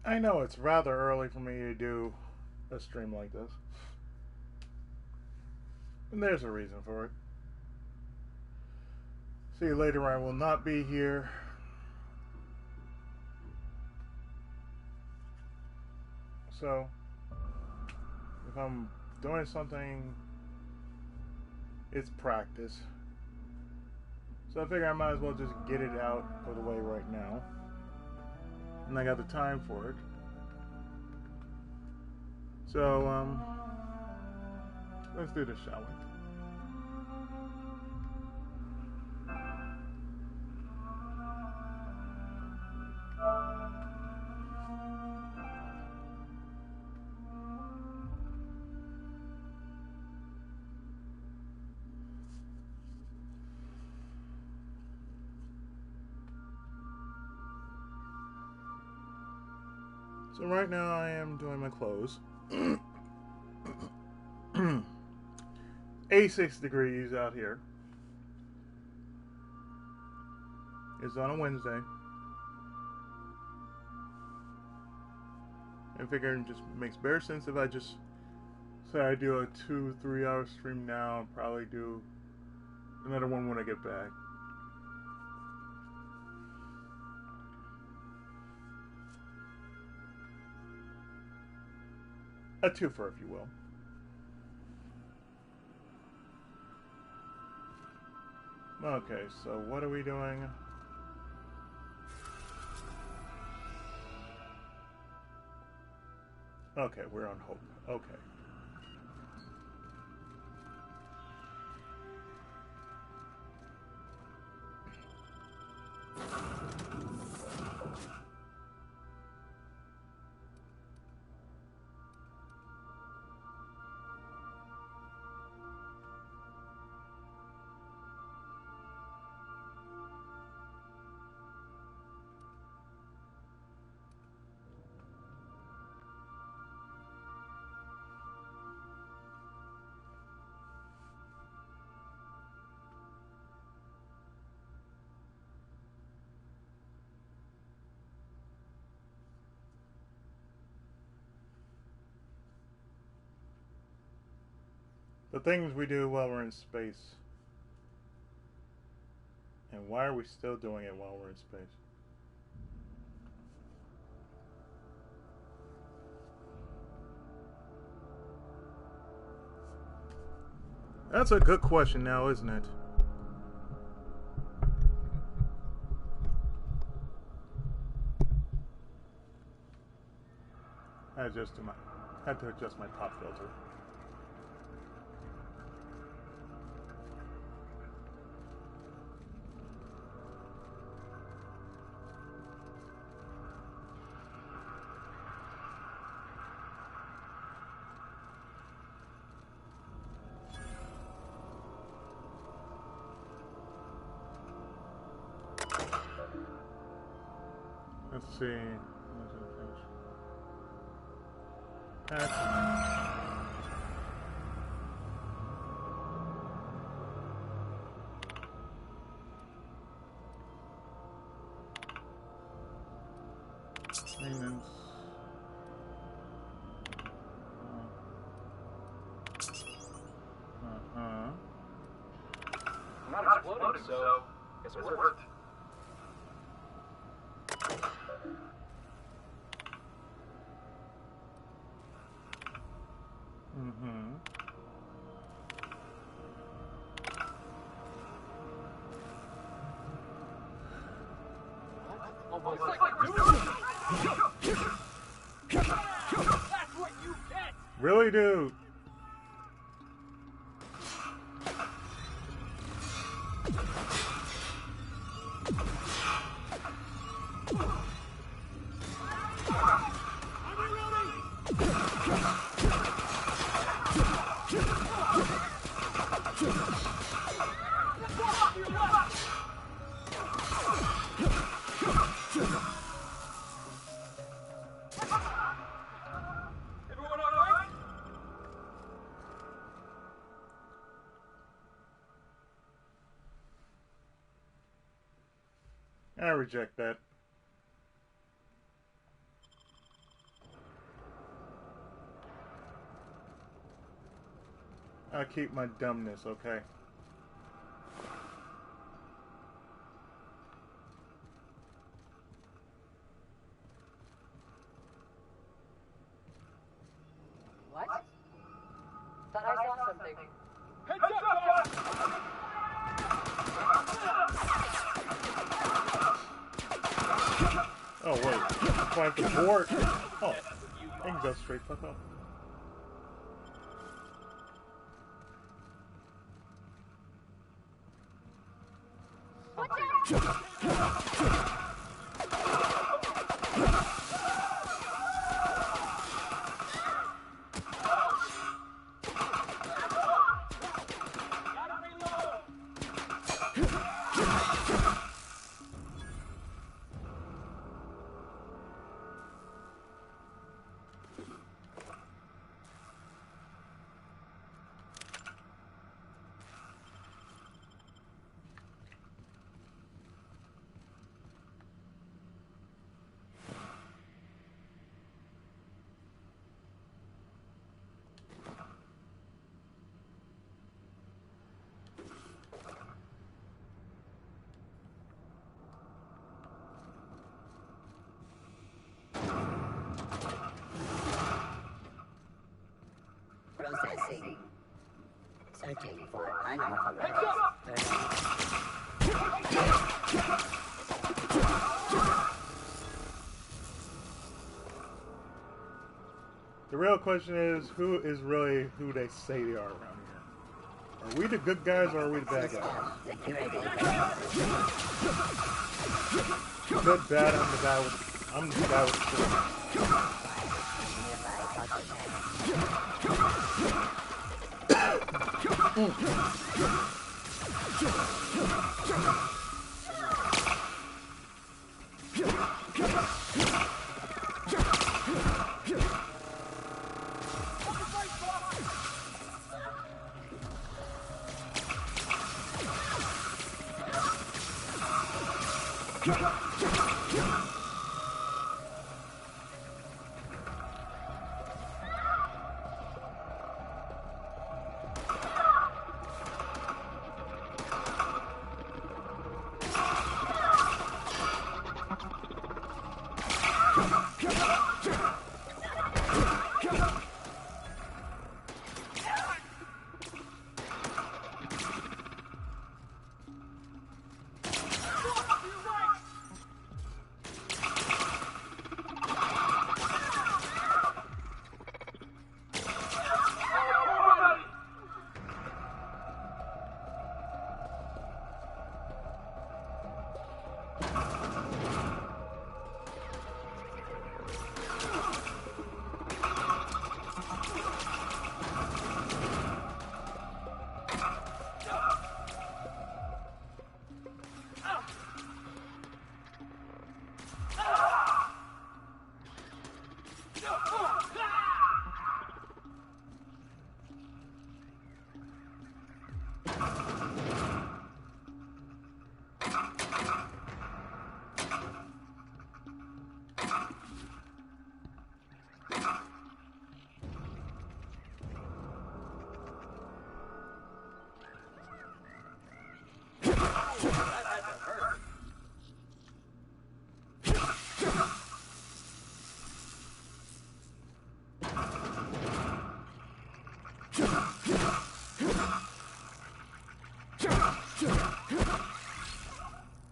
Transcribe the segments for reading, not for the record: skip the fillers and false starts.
I know it's rather early for me to do a stream like this. And there's a reason for it. See you later, I will not be here. So, if I'm doing something, it's practice. So I figure I might as well just get it out of the way right now. And I got the time for it. So, let's do this, shall we? So right now I am doing my clothes. 86 degrees out here. It's on a Wednesday. I figure it just makes better sense if I just say I do a 2-3 hour stream now and probably do another one when I get back. A twofer, if you will. Okay, so what are we doing? Okay, we're on Hope. Okay. The things we do while we're in space. And why are we still doing it while we're in space? That's a good question now, isn't it? I had to adjust my pop filter. Let's see. Maintenance. Not exploding, so guess it worked. Really, dude? I reject that. I'll keep my dumbness, okay? What? Thought I saw something. Heads up, Oh, wait. Climb the board. Oh, I can go straight fuck up. Processing. Searching for unauthorized The real question is, who is really who they say they are around here? Are we the good guys or are we the bad guys? Good, bad, I'm the bad with the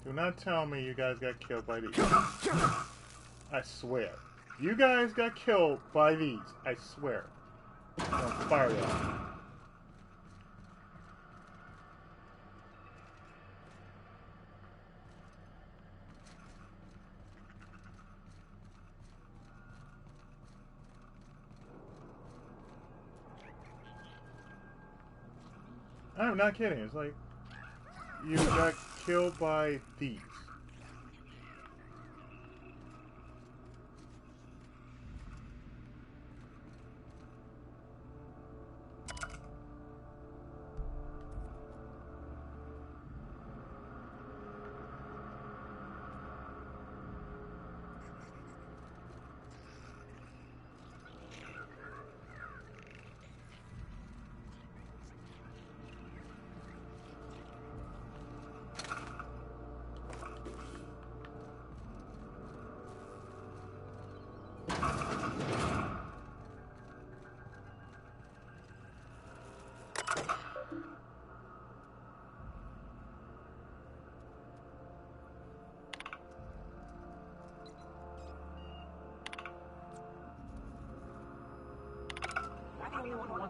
Do not tell me you guys got killed by these. I swear. You guys got killed by these. I swear. I'm gonna fire y'all. I'm not kidding. It's like you got killed by thieves.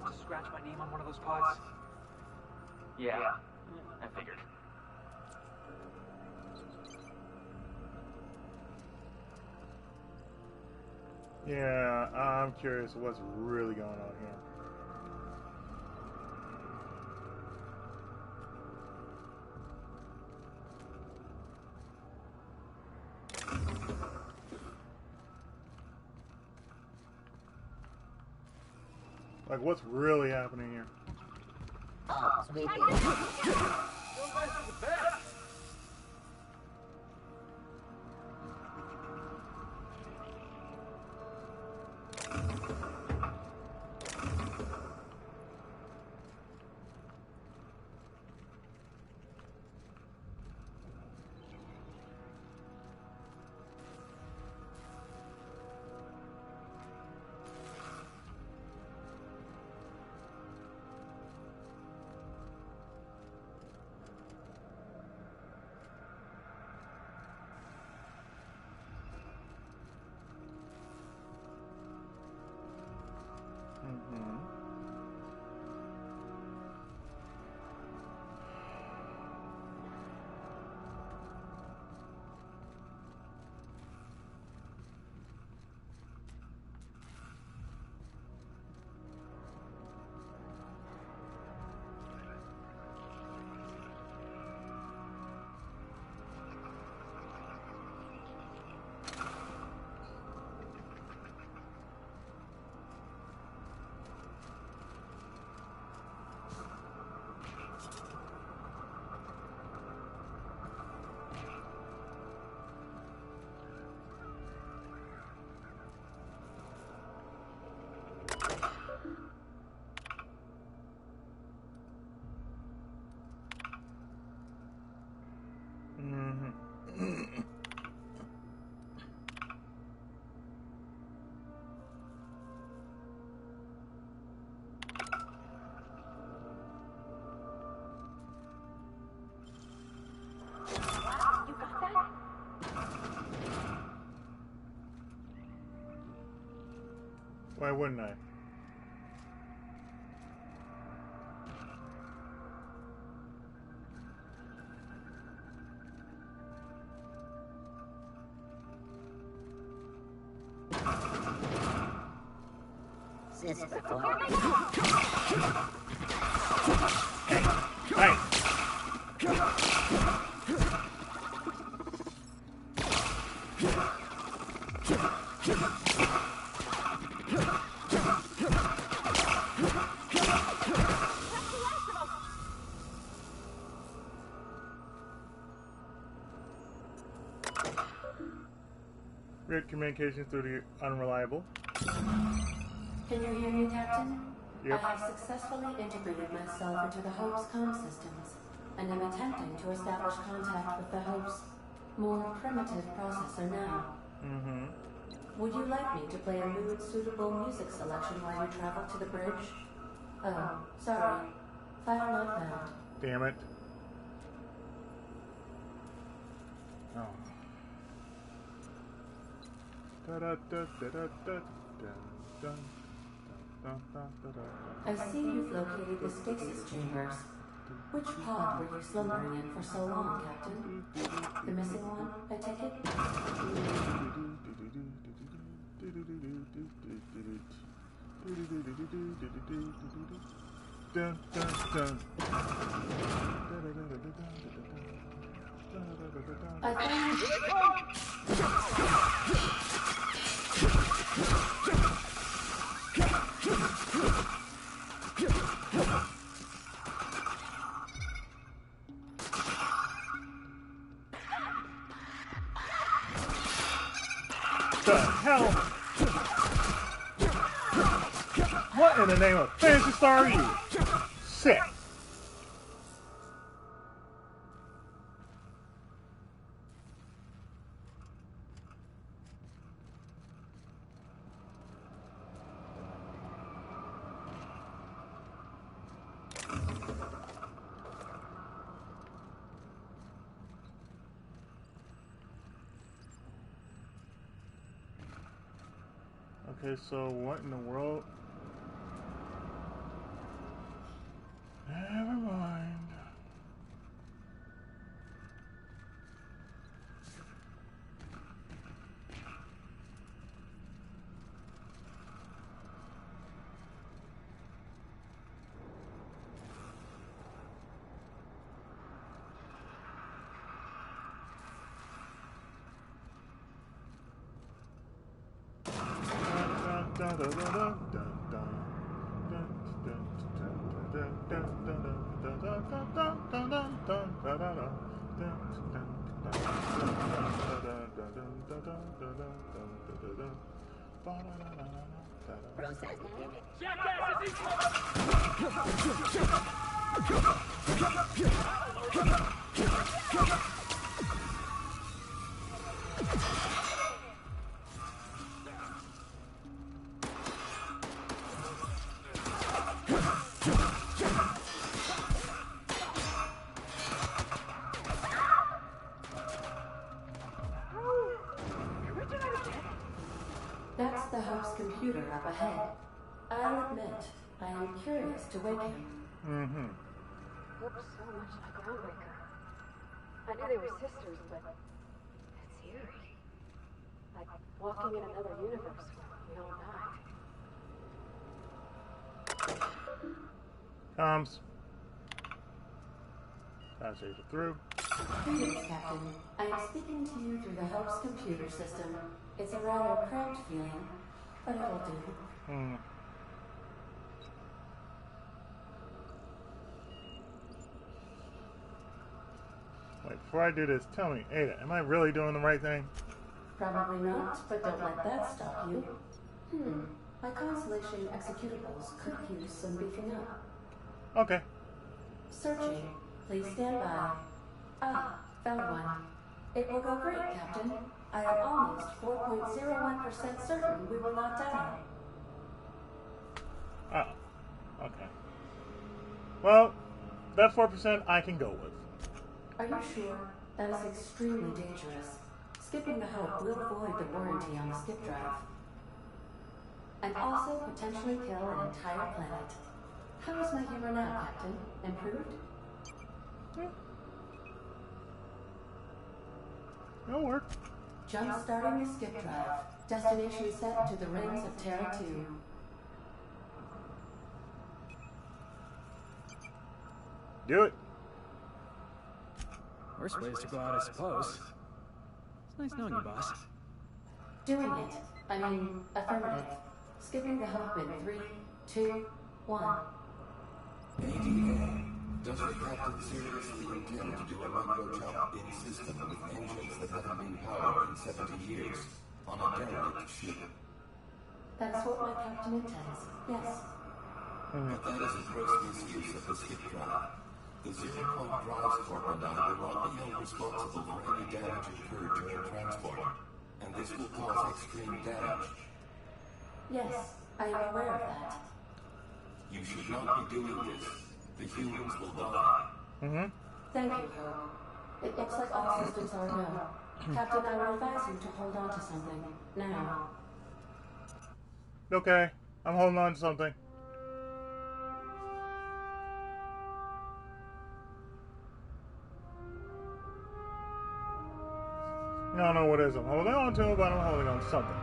wants to scratch my name on one of those pods? Yeah, I figured. Yeah, I'm curious what's really going on here. Like, what's really happening here? Oh, sweetie. You guys are the best! You got that? Why wouldn't I? Sis before. Hey! Grid communications through the unreliable. Can you hear me, Captain? Yep. I have successfully integrated myself into the Hope's comm systems, and am attempting to establish contact with the Hope's more primitive processor now. Mm-hmm. Would you like me to play a mood-suitable music selection while you travel to the bridge? Oh, sorry. File not found. Damn it. Oh. I see you've located the stasis chambers. Which pod were you slumbering in for so long, Captain? The missing one, I take it? I The hell? What in the name of Phantasy Star are you? Sick. Okay, so what in the world? That's the Hope's computer up ahead. I'll admit, I am curious to wake him. Mm-hmm. Looks so much like Groundbreaker. I knew they were sisters, but it's eerie. Like walking in another universe where we all died. Comms. Passage through. Greetings, Captain. I am speaking to you through the Hope's computer system. It's a rather cramped feeling, but it'll do. Hmm. Wait, before I do this, tell me, Ada, am I really doing the right thing? Probably not, but don't let that stop you. My Constellation executables could use some beefing up. Okay. Searching. Please stand by. Ah, found one. It will go great, Captain. I am almost 4.01% certain we will not die. Oh. Okay. Well, that 4% I can go with. Are you sure? That is extremely dangerous. Skipping the Hope will void the warranty on the skip drive. And also potentially kill an entire planet. How is my humor now, Captain? Improved? It'll work. Jump-starting the skip drive. Destination set to the rings of Terra 2. Do it. Worst ways to go out, I suppose. It's nice knowing you, boss. Doing it. I mean, affirmative. Skipping the Hope in 3, 2, 1. ADA, does the captain seriously intend to do a micro-jump in system with engines that haven't been powered in 70 years on a derelict ship? That is what my captain intends. Yes. But that is a gross misuse of the skip drive. The Zero-Point Drives Corp and I will not be held responsible for any damage incurred during transport, and this will cause extreme damage. Yes, I am aware of that. You should not be doing this. The humans will die. Mm-hmm. Thank you, Hope. It looks like all systems are go. Captain, I will advise you to hold on to something. Now. Okay. I'm holding on to something. I don't know what it is I'm holding on to, but I'm holding on to something.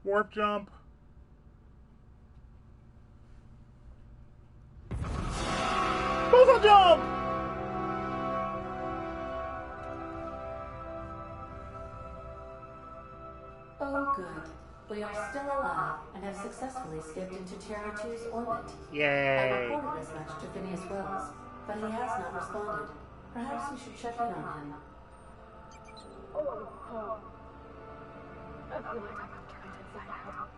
Warp jump. Buzzle jump! Oh, good. We are still alive and have successfully skipped into Terra 2's orbit. I Yay! reported as much to Phineas Wells, but he has not responded. Perhaps we should check in on him. Oh. I feel like I'm turned inside out.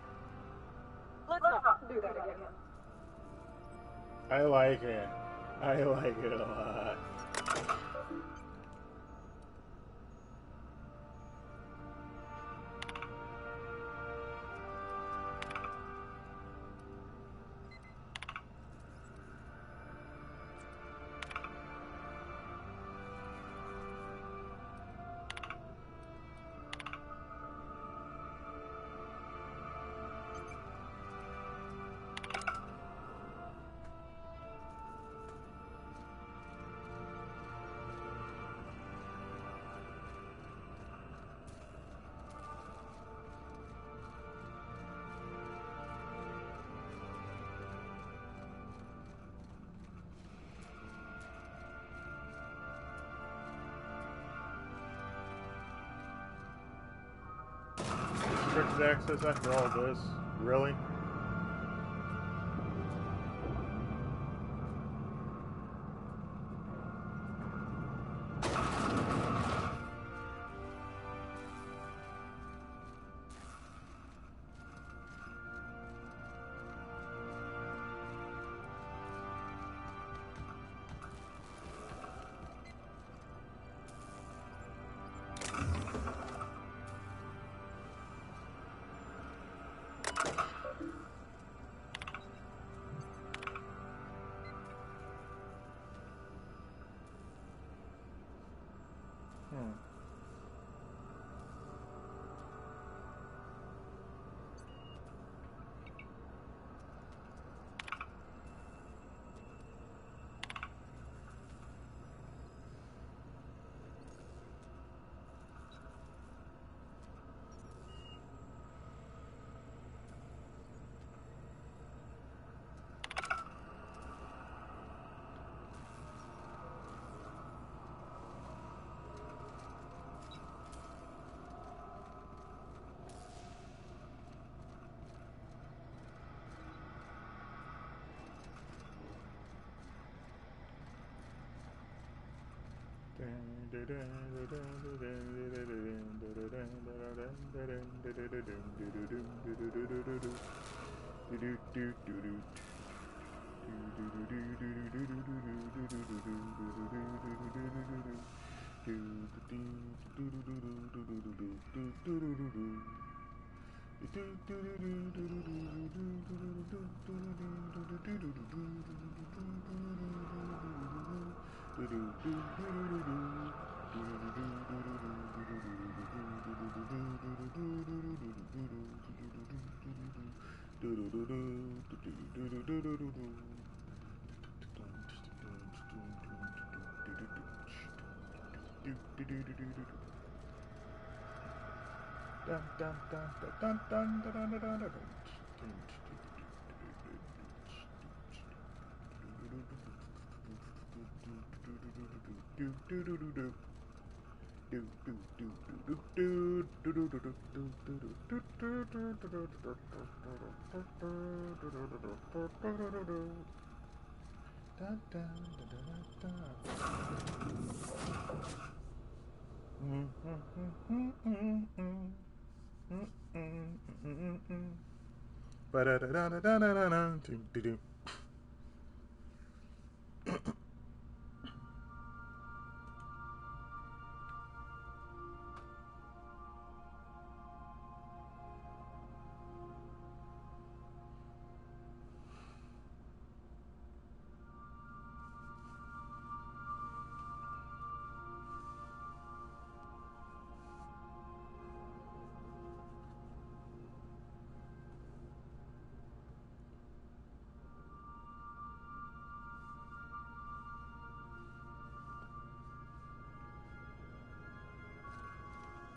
Let's not do that again. I like it. I like it a lot. restricted access after all this? Really?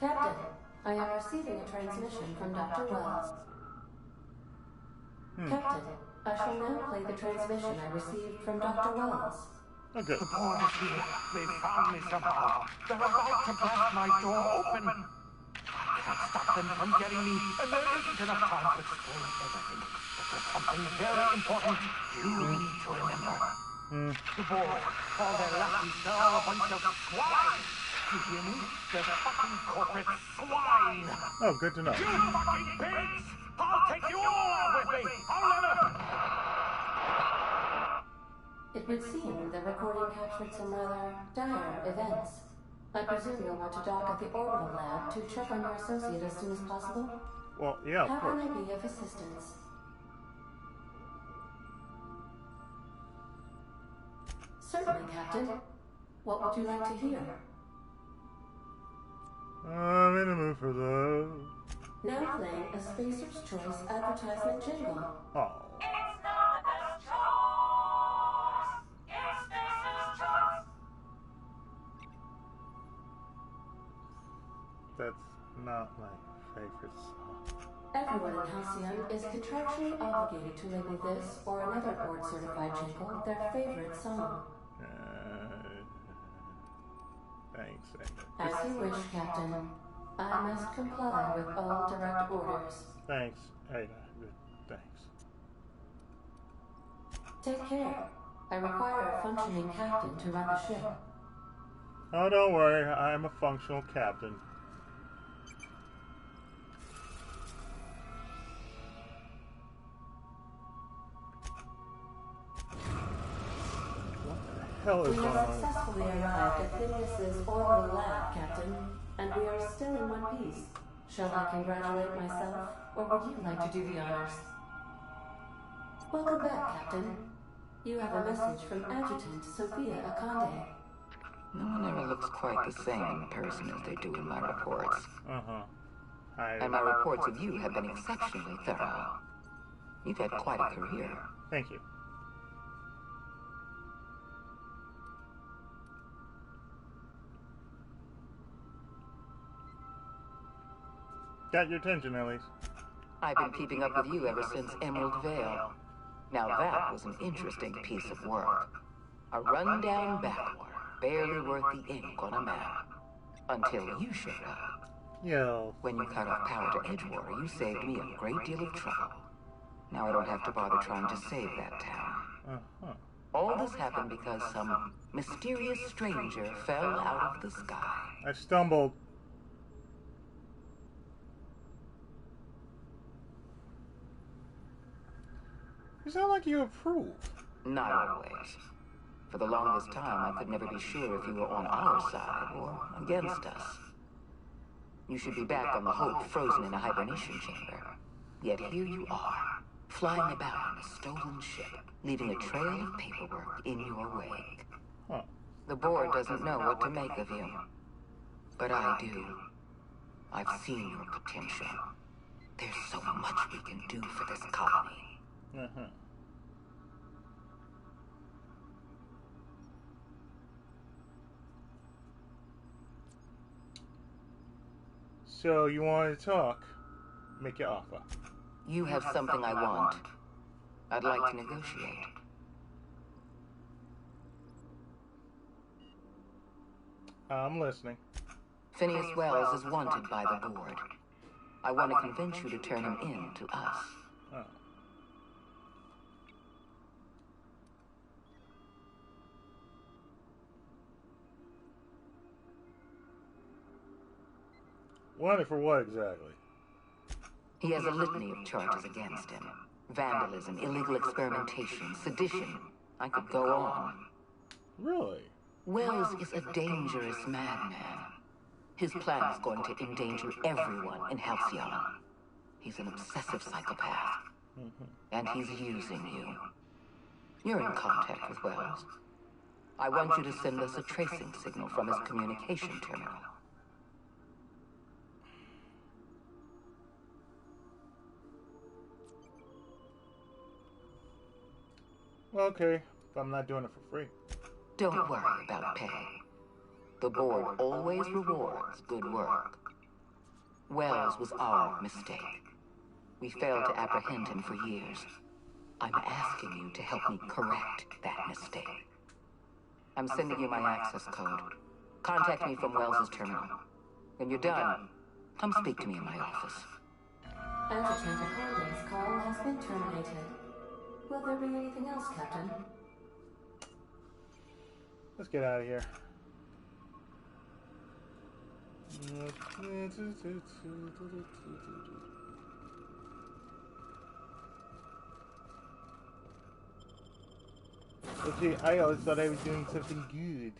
Captain, I am receiving a transmission from Dr. Wells. Captain, I shall now play the transmission I received from Dr. Wells. Okay. The board is here. They found me somehow. They're about to blast my door open. I can't stop them from getting me, and there isn't enough time to explain everything. But there's something very important you need to remember. The board, all their lackeys, they're all a bunch of swine. You hear me? They're fucking corporate swine. Oh, good to know. You fucking pigs! I'll take you all out with me. I'll never... It would seem the recording captured some rather dire events. I presume you'll want to dock at the orbital lab to check on your associate as soon as possible? Well, yeah, of How course. can I be of assistance? Certainly, Captain. What would you like to hear? I'm in the mood for love. Now playing a Spacer's Choice advertisement jingle. Oh. It's not the best choice. It's Spacer's Choice. That's not my favorite song. Everyone in Halcyon is contractually obligated to label this or another board-certified jingle their favorite song. Thanks, Amy. As you wish, Captain. I must comply with all direct orders. Thanks, Ada. Good. Thanks. Take care. I require a functioning captain to run the ship. Oh, don't worry. I'm a functional captain. What the hell is We going have on? successfully arrived at Phineas's orbital lab, Captain, and we are still in one piece. Shall I congratulate myself, or would you like to do the honors? Welcome back, Captain. You have a message from Adjutant Sophia Akande. No one ever looks quite the same in person as they do in my reports. And my reports of you have been exceptionally thorough. You've had quite a career. Thank you. Got your attention, at least. I've been keeping up with you ever since Emerald Vale. Now that was an interesting piece of work. A rundown backwater, barely worth the ink on a map. Until you showed up. Yo. When you cut off power to Edgewater, you saved me a great deal of trouble. Now I don't have to bother trying to save that town. All this happened because some mysterious stranger fell out of the sky. I stumbled. You sound like you approve. Not always. For the longest time, I could never be sure if you were on our side or against us. You should be back on the Hope, frozen in a hibernation chamber. Yet here you are, flying about on a stolen ship, leaving a trail of paperwork in your wake. The board doesn't know what to make of you. But I do. I've seen your potential. There's so much we can do for this colony. So you want to talk? Make your offer. You have something I want. I'd like to negotiate. I'm listening. Phineas Wells is wanted by the board. I want to convince you to turn him in to us. Wanted for what exactly? He has a litany of charges against him. Vandalism, illegal experimentation, sedition. I could go on. Really? Wells is a dangerous madman. His plan is going to endanger everyone in Halcyon. He's an obsessive psychopath. And he's using you. You're in contact with Wells. I want you to send us a tracing signal from his communication terminal. Okay, but I'm not doing it for free. Don't worry about pay. The board always rewards good work. Wells was our mistake. We failed to apprehend him for years. I'm asking you to help me correct that mistake. I'm sending you my access code. Contact me from Wells's terminal. When you're done, come speak to me in my office. Adjutant Akonde's call has been terminated. Will there be anything else, Captain? Let's get out of here. Okay, I always thought I was doing something good.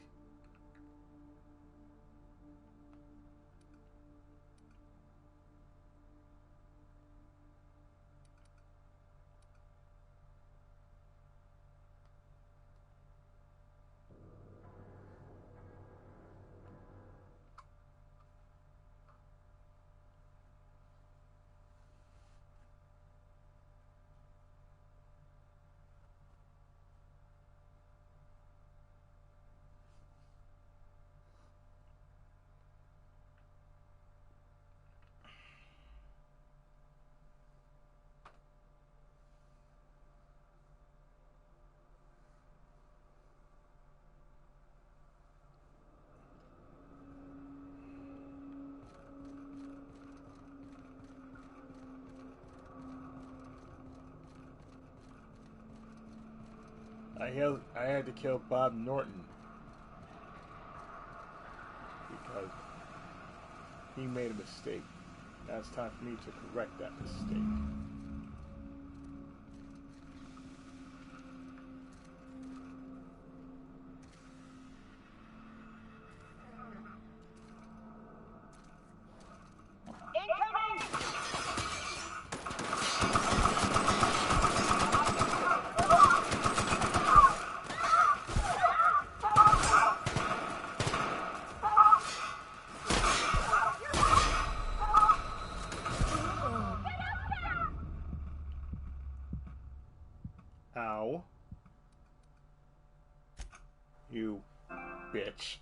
I had to kill Bob Norton because he made a mistake. Now it's time for me to correct that mistake. Ow. You bitch.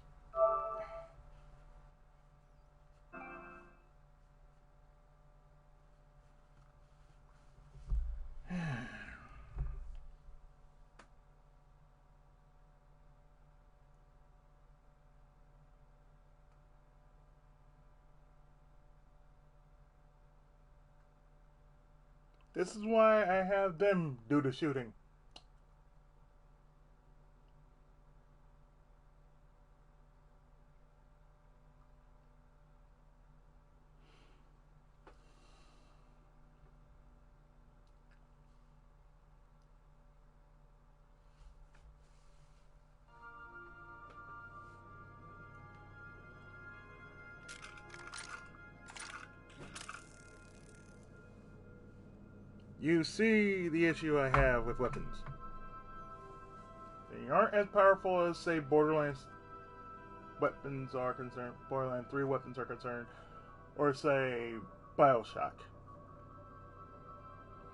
This is why I have them do the shooting. You see the issue I have with weapons. They aren't as powerful as, say, Borderlands weapons are concerned, Borderlands 3 weapons are concerned, or say, Bioshock.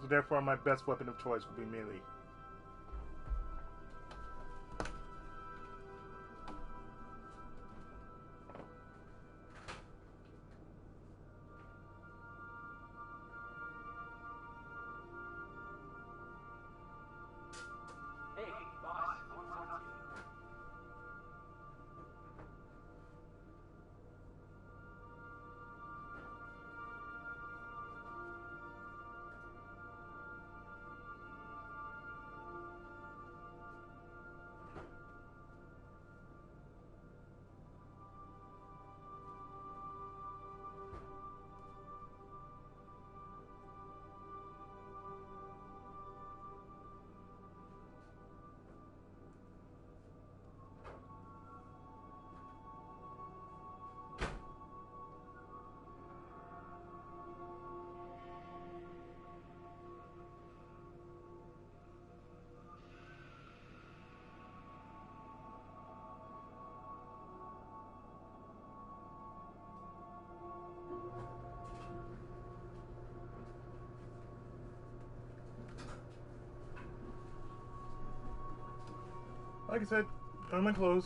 So therefore my best weapon of choice will be melee. Hey, boss, what's up? Like I said, on my clothes.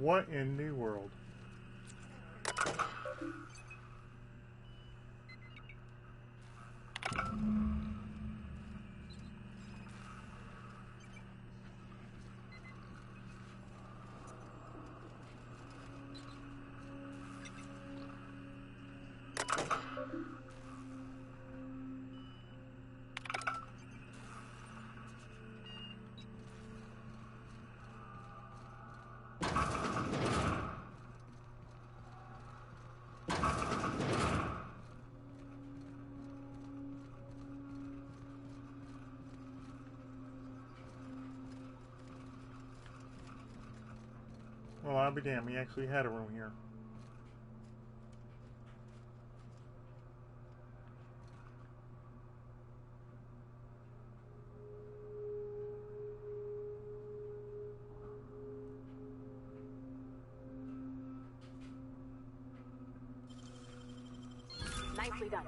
What in the world? Well, I'll be damned. We actually had a room here. Nicely done.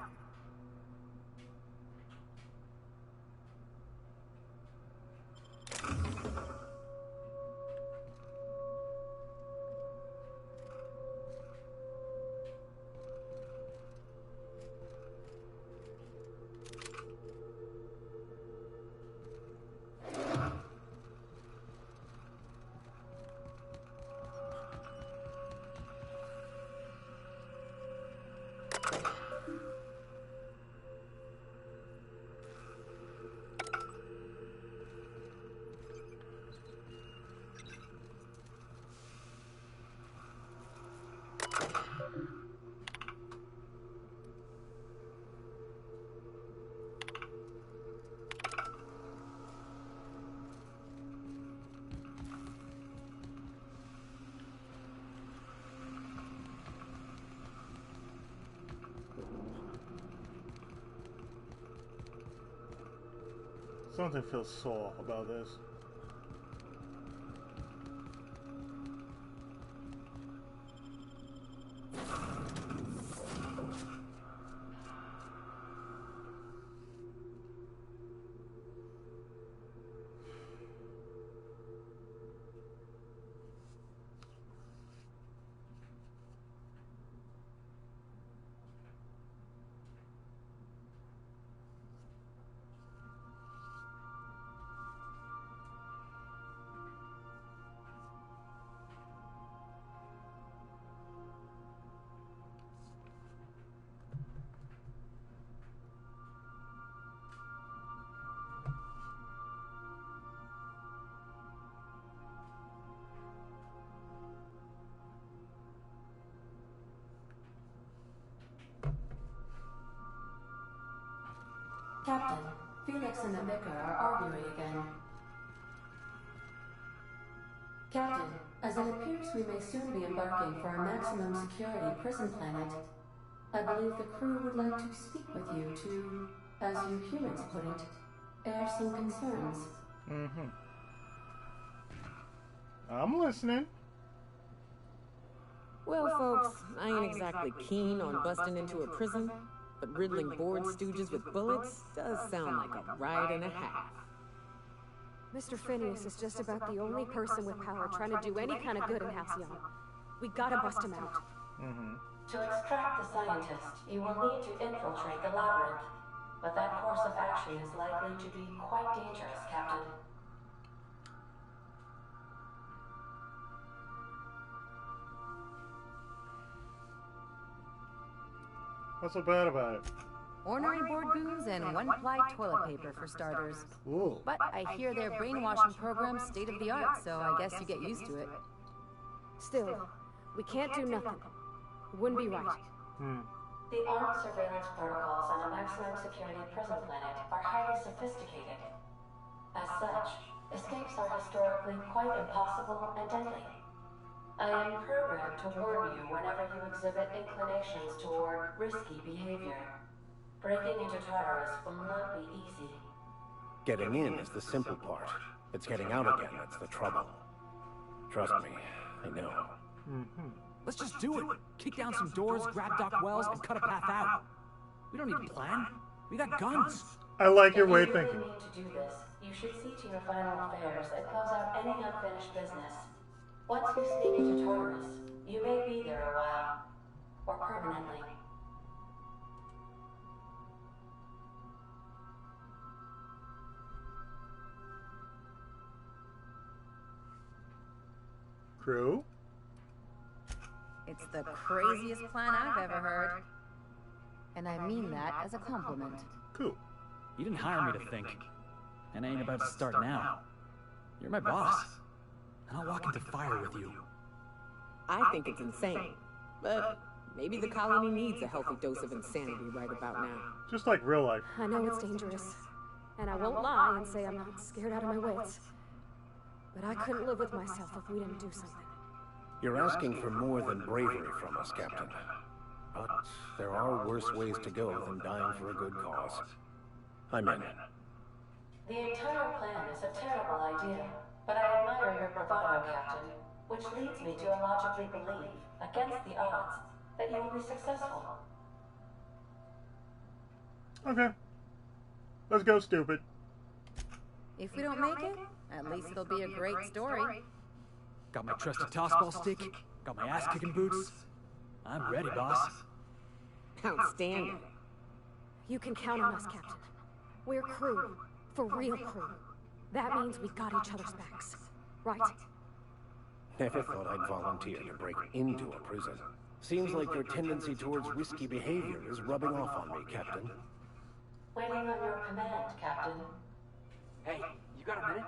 Something feels sore about this. Captain, Felix and the Vicar are arguing again. Captain, as it appears we may soon be embarking for a maximum security prison planet, I believe the crew would like to speak with you to, as you humans put it, air some concerns. Mm-hmm. I'm listening. Well, folks, I ain't exactly keen on busting into a prison, but riddling bored stooges with bullets does sound like a ride and a half. Mr. Phineas is just about the only person with power trying to do any kind of good in Halcyon. We gotta bust him out. Mm-hmm. To extract the scientist, you will need to infiltrate the labyrinth, but that course of action is likely to be quite dangerous, Captain. What's so bad about it? Ornery board goons and one-ply toilet paper for starters. Ooh. But I hear their brainwashing program's state-of-the-art, so I guess you get used to it. Still, we can't do nothing. It wouldn't be right. The armed surveillance protocols on a maximum security prison planet are highly sophisticated. As such, escapes are historically quite impossible and deadly. I am programmed to warn you whenever you exhibit inclinations toward risky behavior. Breaking into Tartarus will not be easy. Getting in is the simple part. It's getting out again that's the trouble. Trust me, I know. Let's just do it. Kick down some doors, grab Doc Wells, and cut a path out. We don't need a plan. We got guns. I like your way of If you thinking. really need to do this, you should see to your final affairs and close out any unfinished business. Once you sneak into Tartarus, you may be there a while. Or permanently. Crew? It's the craziest plan I've ever heard. And I mean that as a compliment. Cool. You didn't hire me to think. And I ain't about to start now. You're my boss. And I'll walk into fire with you. I think it's insane, but maybe the colony needs a healthy dose of insanity right about now. Just like real life. I know it's dangerous. And I won't lie and say I'm not scared out of my wits. But I couldn't live with myself if we didn't do something. You're asking for more than bravery from us, Captain. But there are worse ways to go than dying for a good cause. I'm in. The entire plan is a terrible idea, but I admire your bravado, Captain, which leads me to illogically believe, against the odds, that you will be successful. Okay. Let's go, stupid. If we don't make it, at least it'll be a great story. Got my trusty tossball stick. Got my ass-kicking boots. I'm ready, boss. Outstanding. You can count on us, Captain. We're crew. For real crew. That means we got each other's backs. Right? Never thought I'd volunteer to break into a prison. Seems like your tendency towards risky behavior is rubbing off on me, Captain. Waiting on your command, Captain. Hey, you got a minute?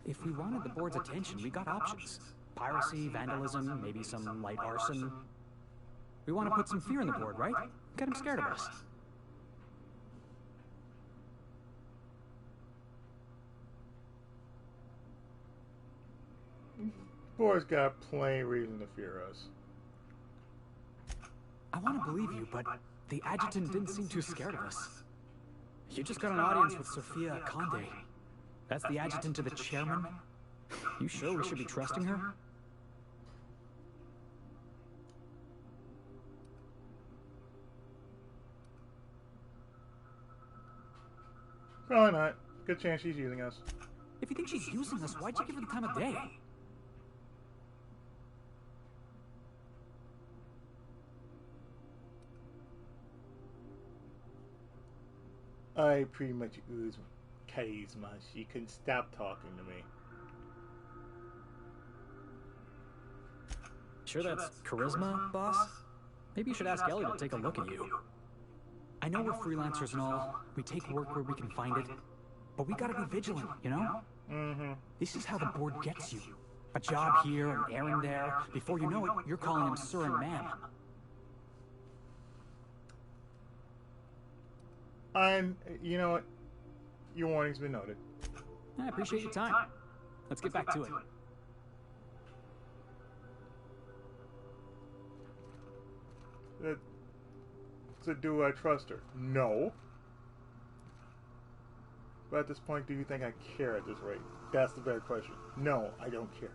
If we wanted the board's attention, we got options. Piracy, vandalism, maybe some light arson. We want to put some fear in the board, right? Get them scared of us. Boy's got plain reason to fear us. I want to believe you, but the adjutant didn't seem too scared of us. You just got an audience with Sophia Conde. That's the adjutant to the chairman? You sure we should be trusting her? Probably not. Good chance she's using us. If you think she's using us, why'd you give her the time of day? I pretty much ooze charisma. She couldn't stop talking to me. Sure that's charisma, boss? Maybe you should ask Ellie to take a look at you. I know we're freelancers and all. We take work where we can find it. But we gotta be vigilant, you know? Mm-hmm. This is how the board gets you. A job here, an errand there. Before you know it, you're calling him sir and ma'am. You know what? Your warning's been noted. I appreciate your time. Let's get back to it. So do I trust her? No. But at this point, do you think I care at this rate? That's the better question. No, I don't care.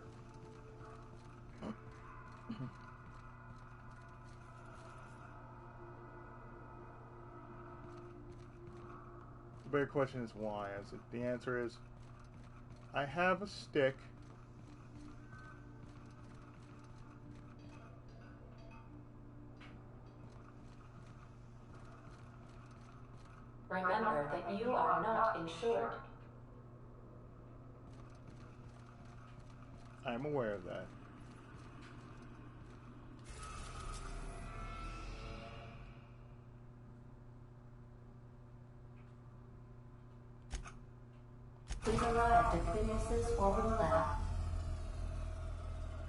The better question is why. The answer is, I have a stick. Remember that you are not insured. I'm aware of that. We've arrived at Phineas's orbital lab.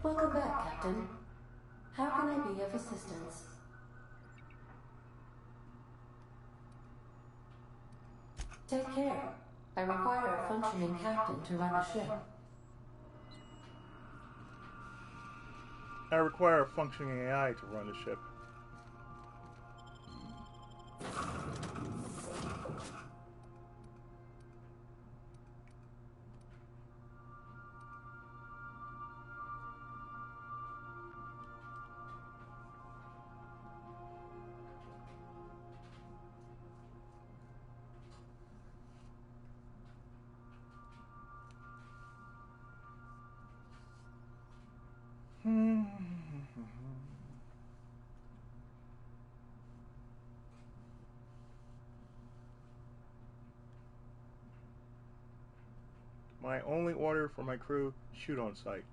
Welcome back, Captain. How can I be of assistance? Take care. I require a functioning captain to run the ship. I require a functioning AI to run the ship. My only order for my crew, shoot on sight.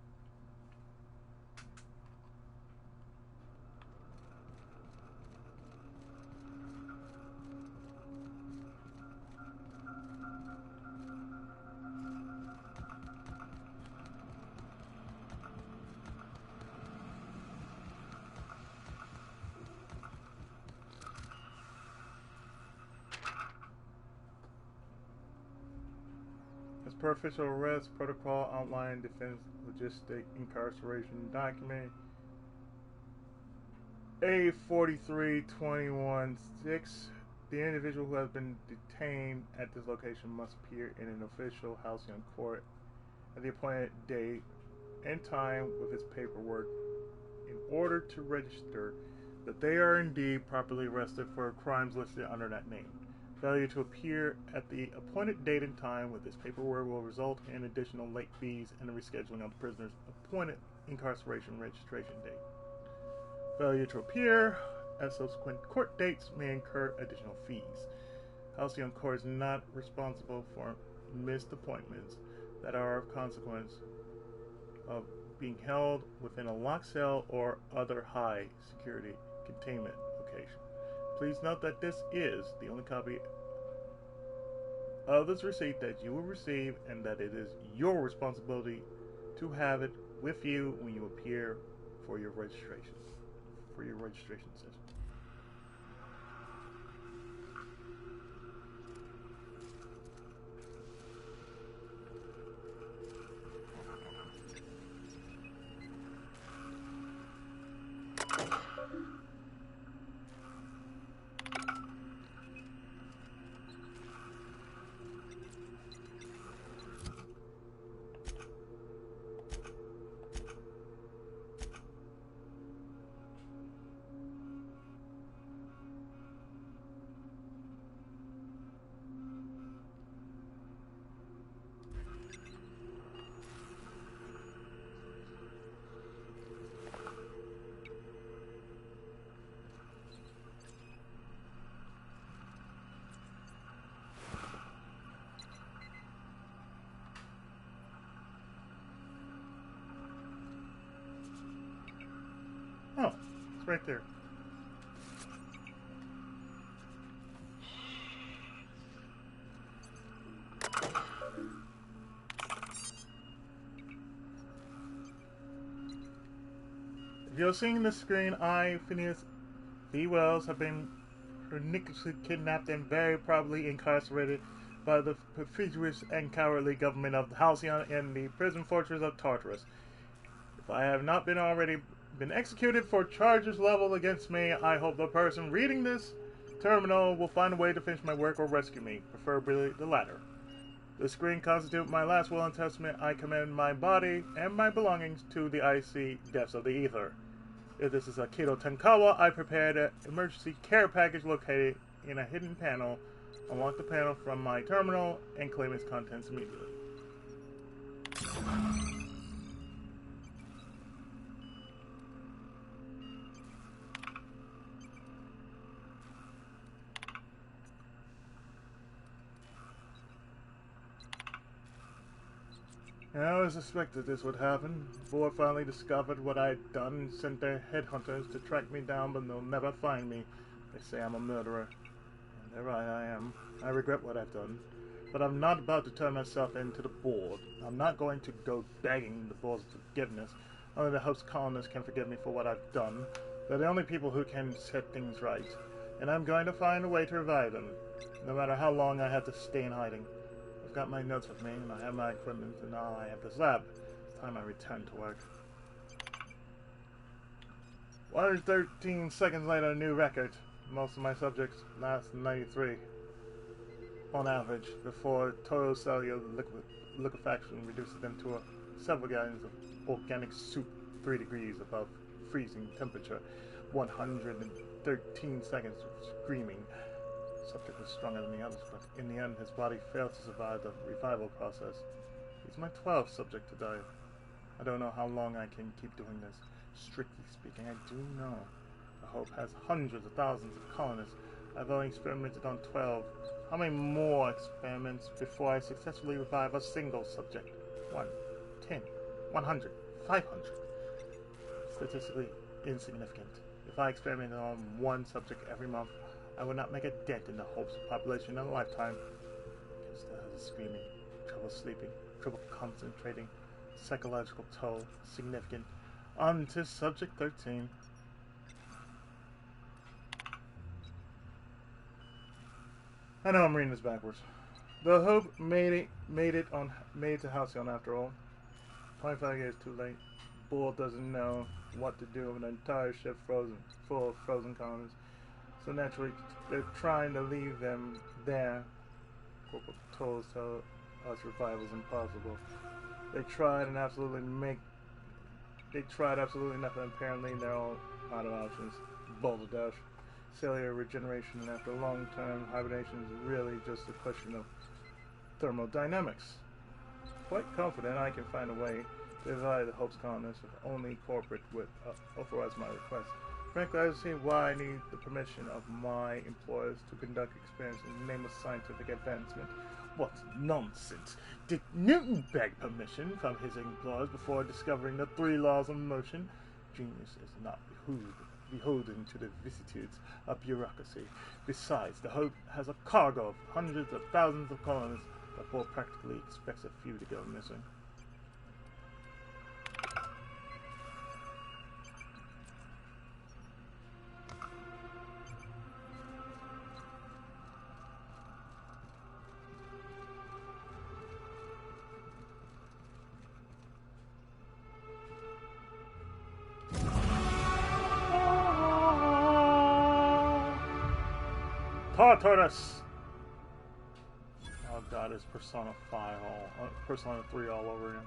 Per official arrest protocol outline defense logistic incarceration document A43216. The individual who has been detained at this location must appear in an official Halcyon court at the appointed date and time with his paperwork in order to register that they are indeed properly arrested for crimes listed under that name. Failure to appear at the appointed date and time with this paperwork will result in additional late fees and the rescheduling of the prisoner's appointed incarceration registration date. Failure to appear at subsequent court dates may incur additional fees. Halcyon Court is not responsible for missed appointments that are of consequence of being held within a locked cell or other high security containment location. Please note that this is the only copy of this receipt that you will receive and that it is your responsibility to have it with you when you appear for your registration session. Oh, it's right there. You're seeing the screen. I, Phineas V. Wells, have been perniciously kidnapped and very probably incarcerated by the perfidious and cowardly government of Halcyon in the prison fortress of Tartarus. If I have not already been executed for charges leveled against me, I hope the person reading this terminal will find a way to finish my work or rescue me, preferably the latter. The screen constitutes my last will and testament. I commend my body and my belongings to the icy depths of the ether. If this is Akito Tenkawa, I prepared an emergency care package located in a hidden panel. Unlock the panel from my terminal and claim its contents immediately. I always suspected this would happen. The board finally discovered what I'd done and sent their headhunters to track me down, but they'll never find me. They say I'm a murderer. And they're right, I am. I regret what I've done. But I'm not about to turn myself into the board. I'm not going to go begging the board's forgiveness. Only the Hope's colonists can forgive me for what I've done. They're the only people who can set things right. And I'm going to find a way to revive them, no matter how long I have to stay in hiding. I've got my notes with me, and I have my equipment, and now I have this lab. It's time I return to work. 113 seconds later, a new record. Most of my subjects last 93. On average, before total cellular liquefaction reduces them to several gallons of organic soup 3 degrees above freezing temperature. 113 seconds of screaming. Subject was stronger than the others, but in the end his body failed to survive the revival process. He's my 12th subject to die. I don't know how long I can keep doing this. Strictly speaking, I do know. The Hope has hundreds of thousands of colonists. I've only experimented on 12. How many more experiments before I successfully revive a single subject? 1, 10, 100, 500. Statistically insignificant. If I experimented on one subject every month, I would not make a dent in the Hope's population in a lifetime. Still has screaming, trouble sleeping, trouble concentrating, psychological toll, significant. On to subject 13. I know I'm reading this backwards. The Hope made it to Halcyon after all. 25 years too late. Bull doesn't know what to do with an entire ship full of frozen colonists. So naturally, they're trying to leave them there. Corporal Tolls tell us revival is impossible. They tried absolutely nothing. Apparently, they're all out of options. Balderdash. Cellular regeneration, and after long-term hibernation is really just a question of thermodynamics. Quite confident I can find a way to revive the Hope's colonists if only corporate would authorize my request. Frankly, I don't see why I need the permission of my employers to conduct experiments in the name of scientific advancement. What nonsense! Did Newton beg permission from his employers before discovering the 3 laws of motion? Genius is not beholden to the vicissitudes of bureaucracy. Besides, the Hope has a cargo of hundreds of thousands of colonists. The board practically expects a few to go missing. Tartarus! Oh god, it's Persona 3 all over again.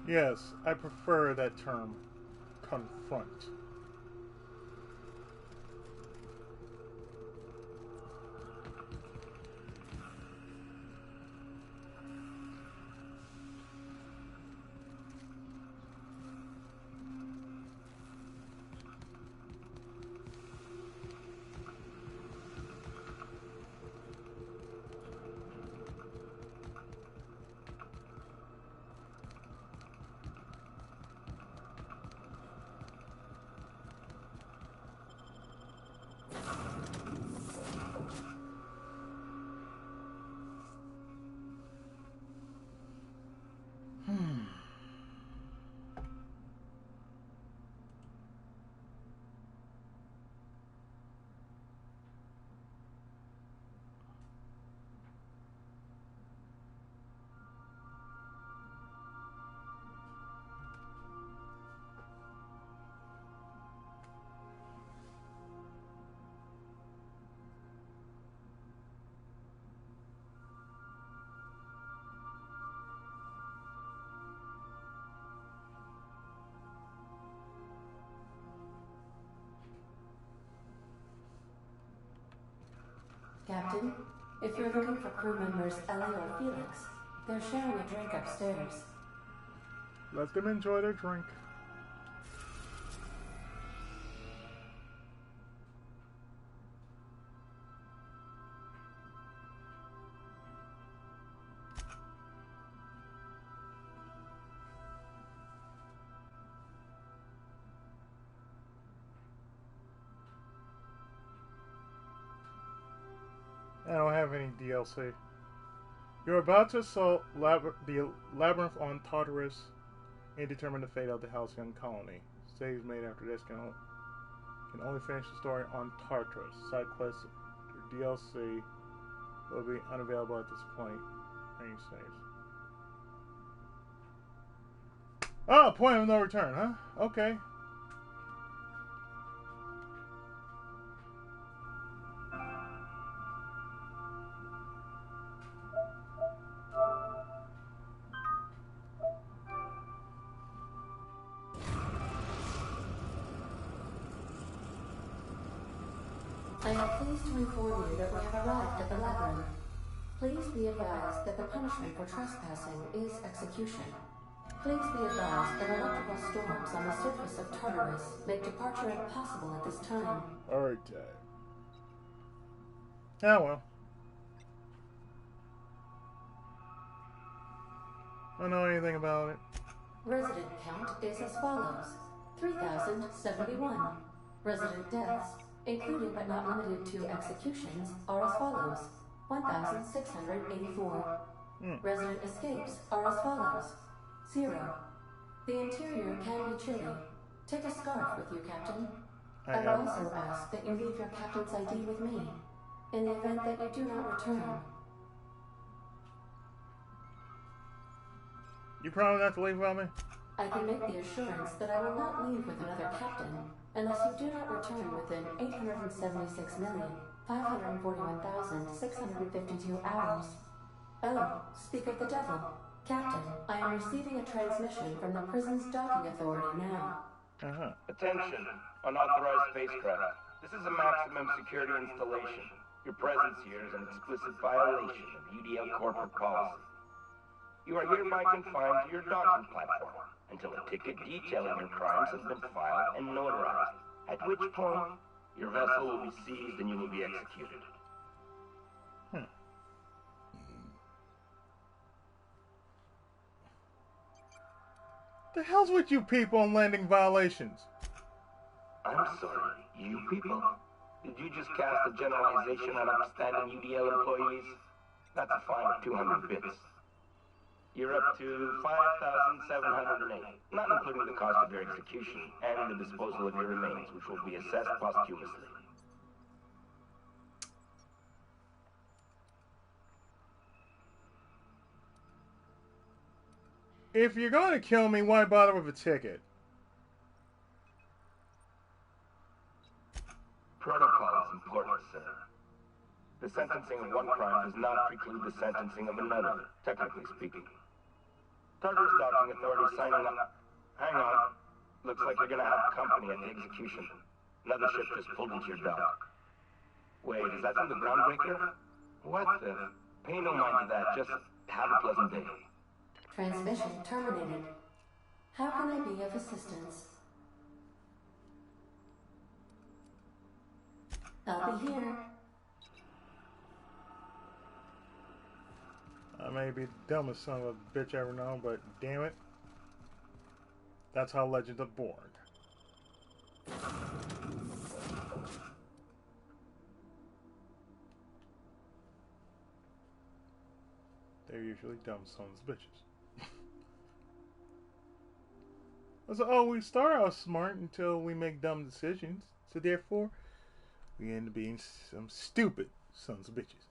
Yes, I prefer that term, confront. Captain, if you're looking for crew members Ellie or Felix, they're sharing a drink upstairs. Let them enjoy their drink. I don't have any DLC. You're about to assault the labyrinth on Tartarus and determine the fate of the Halcyon colony. Saves made after this can only finish the story on Tartarus. Side quests or DLC will be unavailable at this point. Any saves. Oh, point of no return, huh? Okay. I am pleased to inform you that we have arrived at the labyrinth. Please be advised that the punishment for trespassing is execution. Please be advised that electrical storms on the surface of Tartarus make departure impossible at this time. Alright. Oh well. I don't know anything about it. Resident count is as follows: 3,071. Resident deaths, including but not limited to executions, are as follows: 1,684. Resident escapes are as follows: 0. The interior can be chilly. Take a scarf with you, Captain. I would also ask that you leave your captain's ID with me, in the event that you do not return. You promise not to leave without me? I can make the assurance that I will not leave with another captain unless you do not return within 876,541,652 hours. Oh, speak of the devil. Captain, I am receiving a transmission from the prison's docking authority now. Attention, unauthorized spacecraft. This is a maximum security installation. Your presence here is an explicit violation of UDL corporate policy. You are hereby confined to your docking platform until a ticket detailing your crimes has been filed and notarized, at which point your vessel will be seized and you will be executed. The hell's with you people on landing violations? I'm sorry, you people? Did you just cast a generalization on upstanding UDL employees? That's a fine of 200 bits. You're up to 5,708, not including the cost of your execution and the disposal of your remains, which will be assessed posthumously. If you're going to kill me, why bother with a ticket? Protocol is important, sir. The sentencing of one crime does not preclude the sentencing of another, technically speaking. Tartarus docking authority signing up. Hang on. Looks like you're gonna have company at the execution. Another ship just pulled into your dock. Wait, is that from the Groundbreaker? What the? Pay no mind to that. Just have a pleasant day. Transmission terminated. How can I be of assistance? I'll be here. I may be the dumbest son of a bitch ever known, but damn it, that's how Legends are born. They're usually dumb sons of bitches. So, oh, we start out smart until we make dumb decisions. So therefore, we end up being some stupid sons of bitches.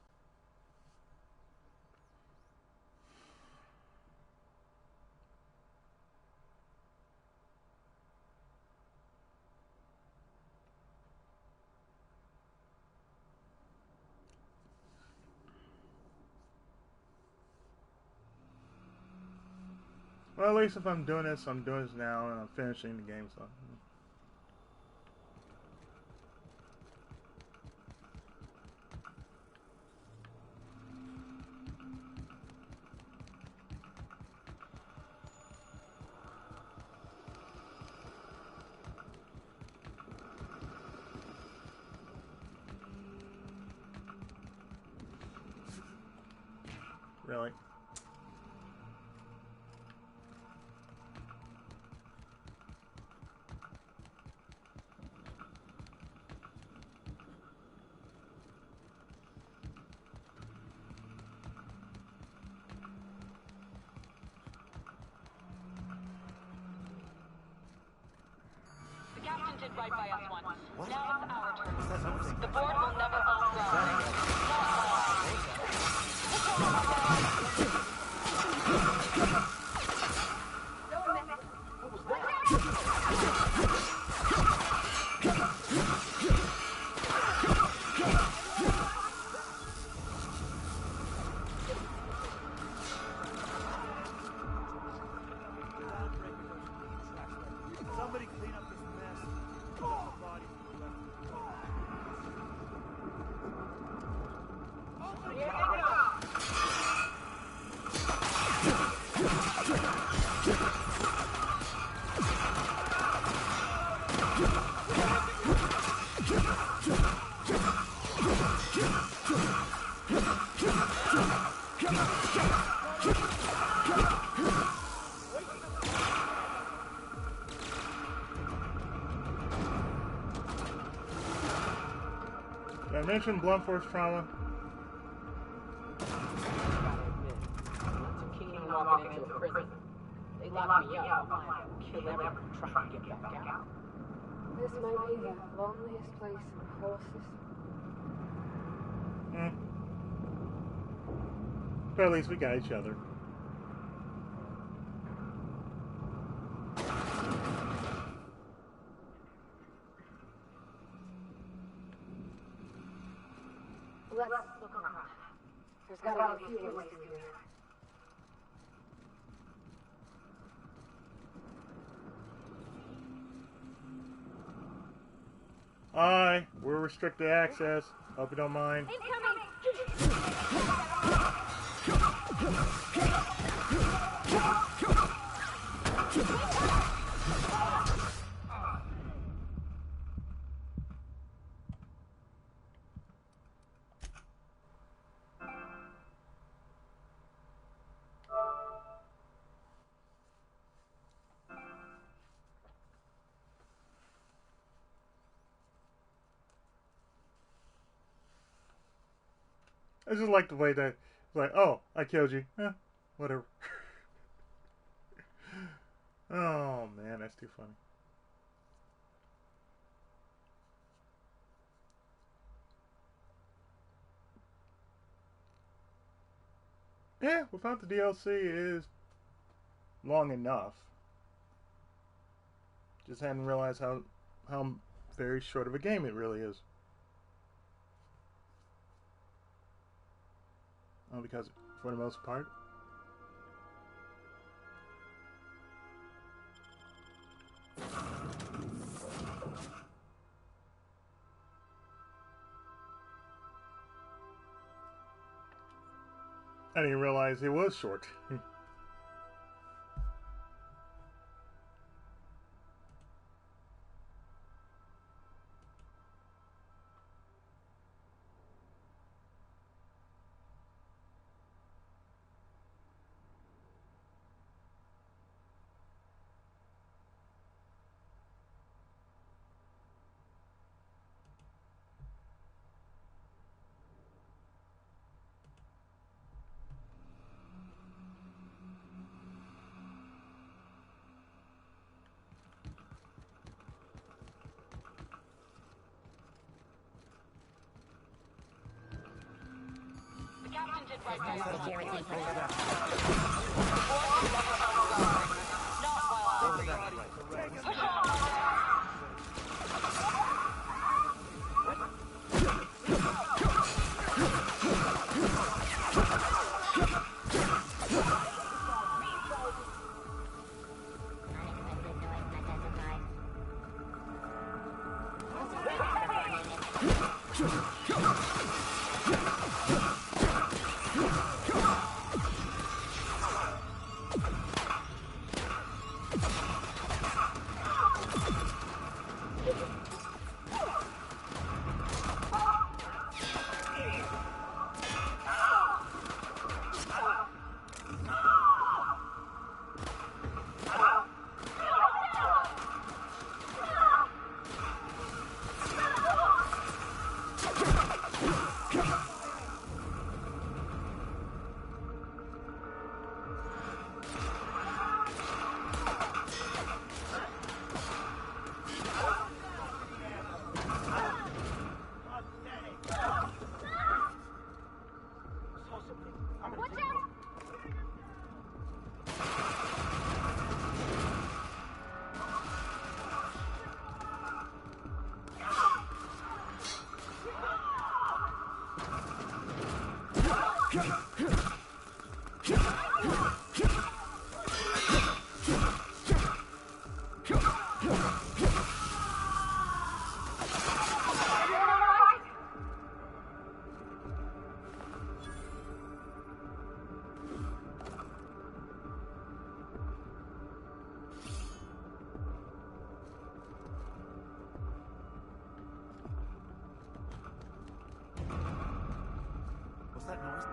Well, at least if I'm doing this now, and I'm finishing the game, so. Really? The captain did right by us once. What? Now it's our turn. The board will never authorize. Somebody clean up this mess. Get all the bodies Did I mention blunt force trauma? Walking into a prison. They lock me up. I'll kill everyone trying to get back out. This might be the loneliest place in the whole system. But at least we got each other. Let's look around. There's gotta be a few ways to do that. Hi, we're restricted access. Hope you don't mind. I just like the way that it's like, oh, I killed you. Whatever. Oh man, that's too funny. Yeah, without the DLC, it is long enough. Just hadn't realized how very short of a game it really is. Oh, because for the most part, I didn't realize it was short. What's that noise?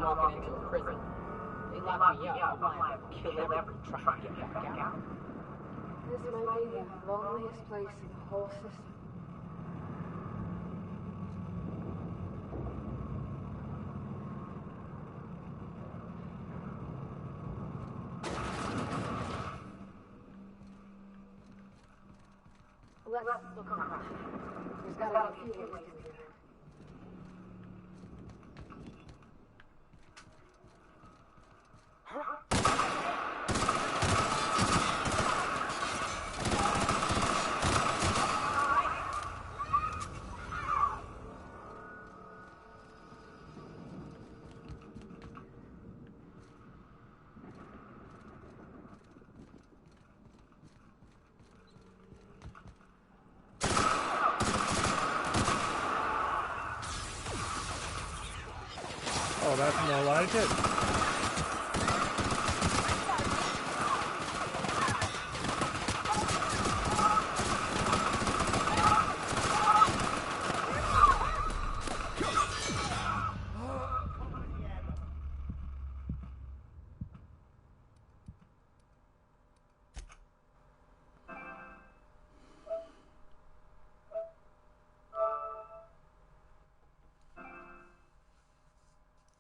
Walking into a prison. They locked me up. I'm gonna kill everyone trying to get back out. This might be the loneliest place in the whole system. Let's look around. There's gotta be a few ways to do that. Oh, that's more like it.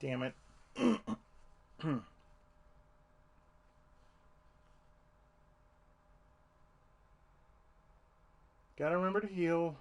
Damn it. Gotta remember to heal.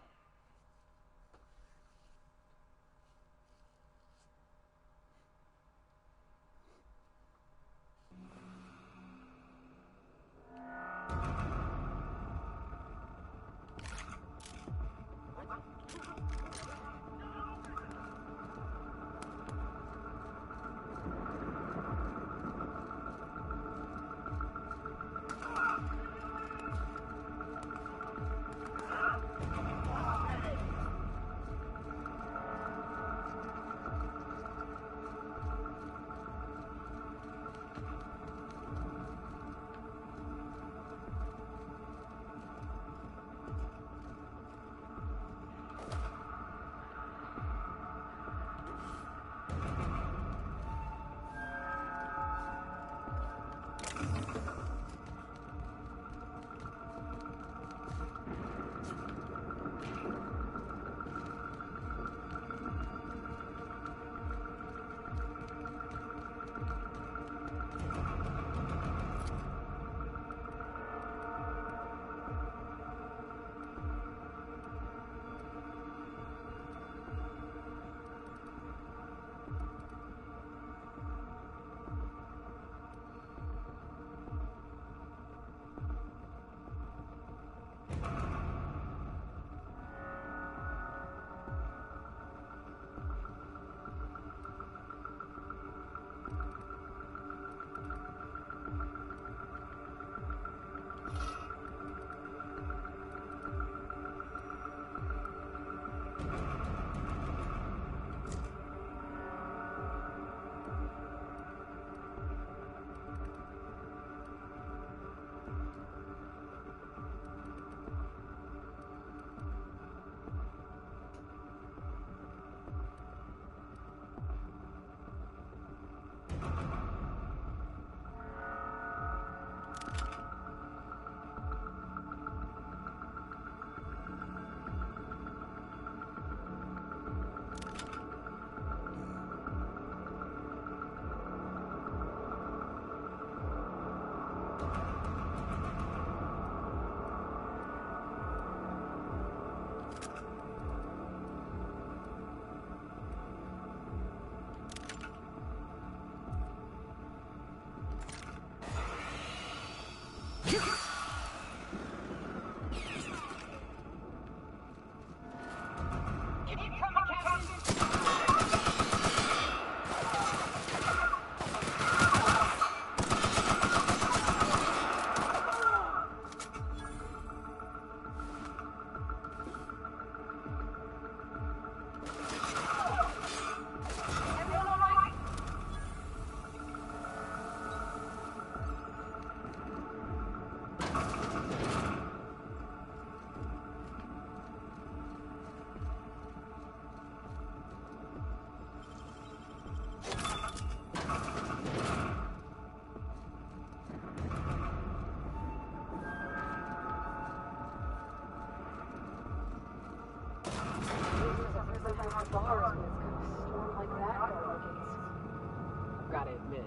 Gotta admit,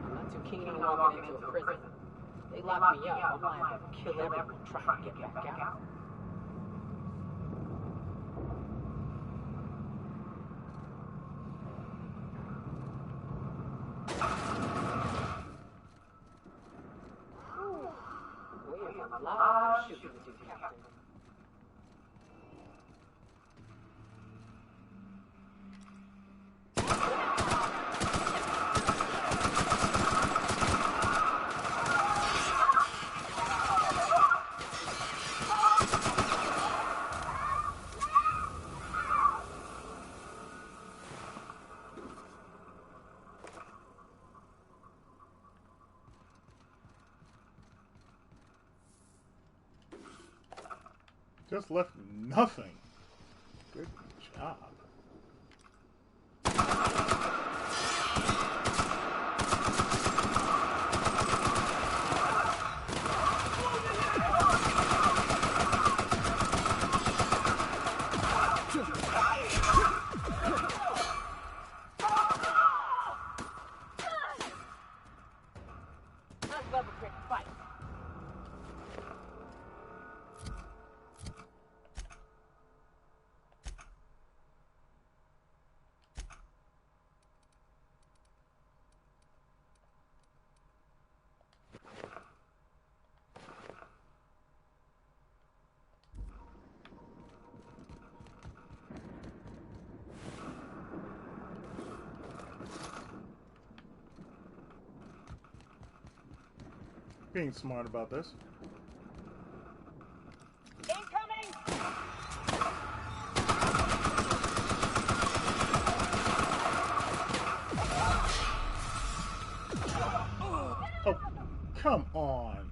I'm not too keen on walking into a prison. They lock me up, I'm liable to kill everyone trying to get back out. We have a lot of shooting to do, Captain. Just left nothing. Good job. Let's love a quick fight. Being smart about this. Incoming! Oh, come on.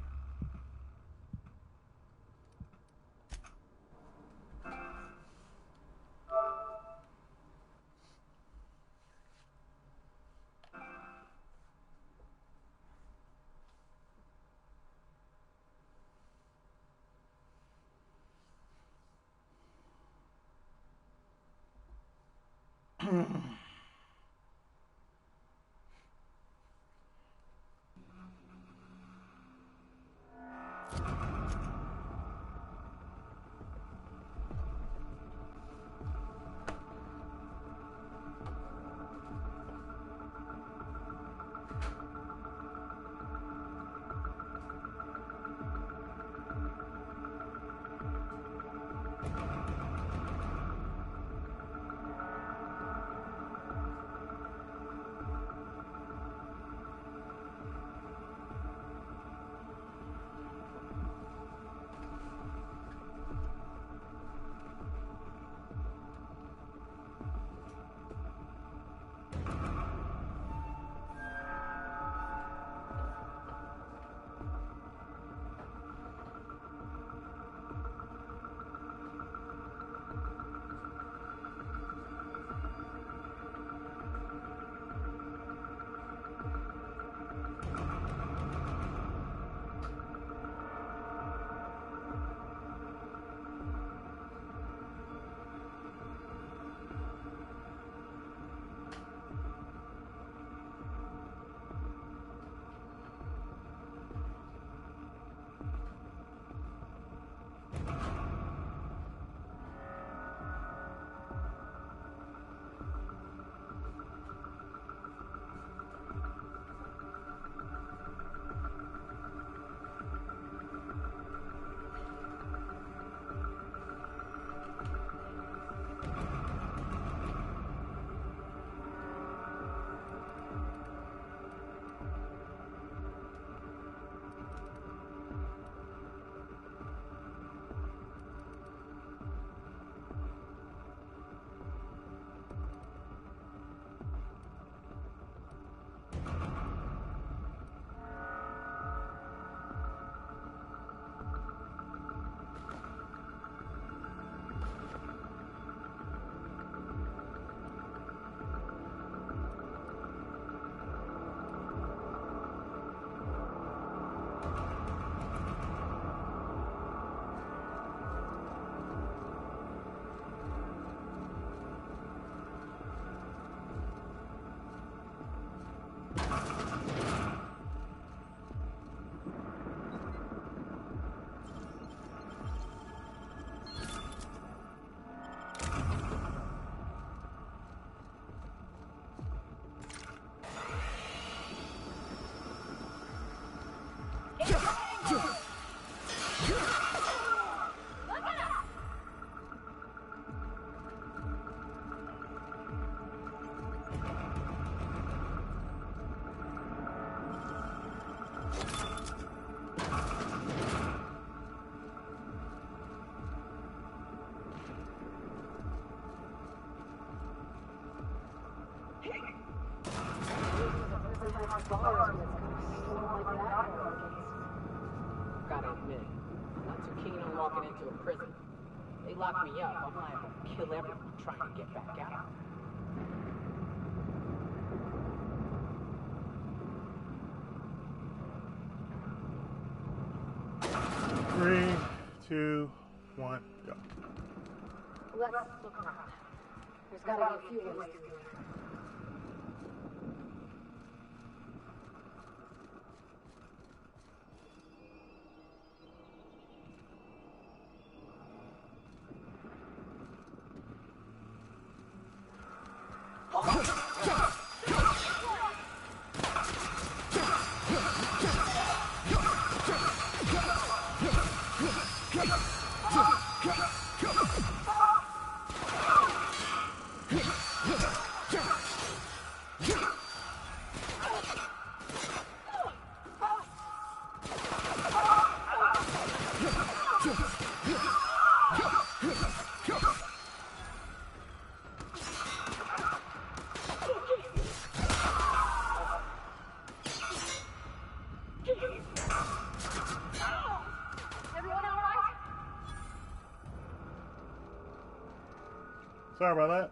Gotta admit, I'm not too keen on walking into a prison. They lock me up, I'm liable to kill everyone trying to get back out. 3, 2, 1, go. Let's look around. There's gotta be a few ways to do it. Sorry about that.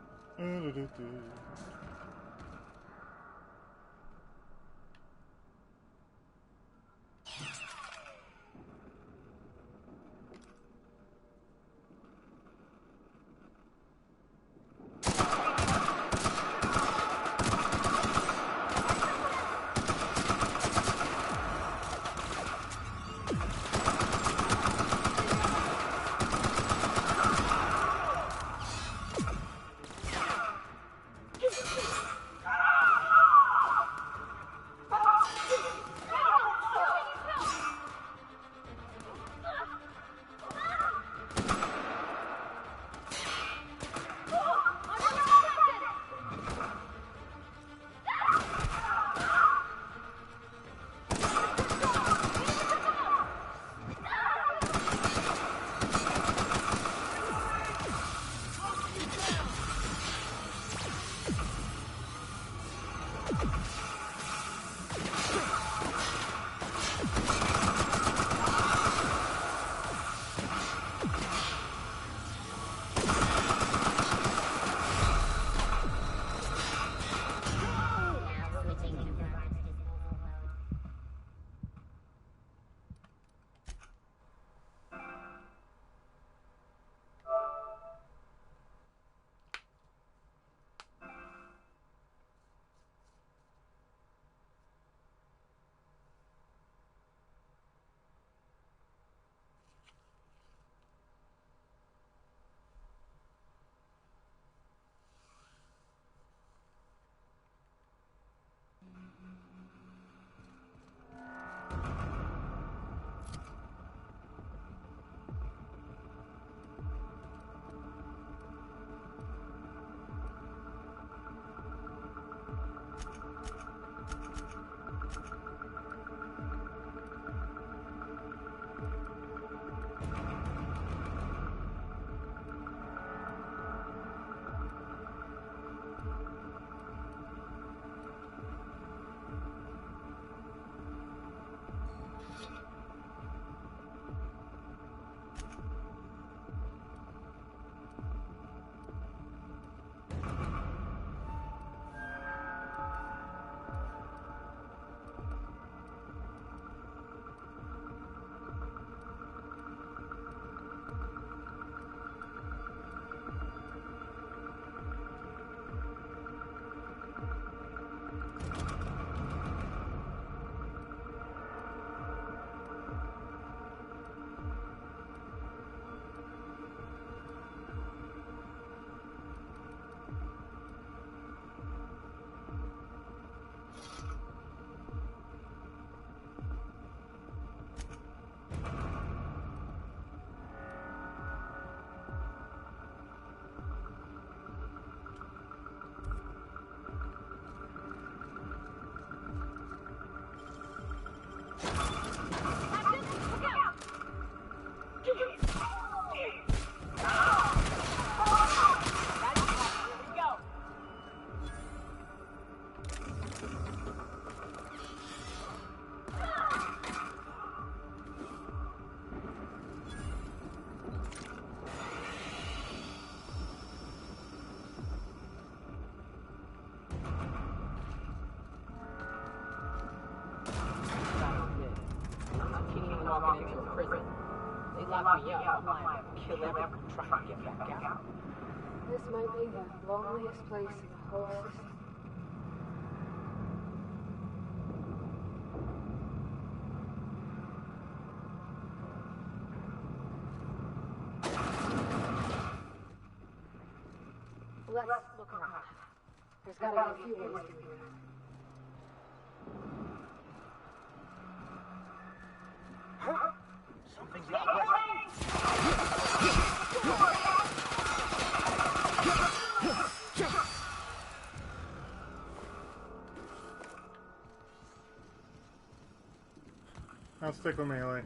walking into a prison. They lock me up, I'm liable to kill everyone trying to get back out. This might be the loneliest place in the whole system. Let's look around. There's gotta be a few ways through here. Huh? Something's not right. I'll stick with melee.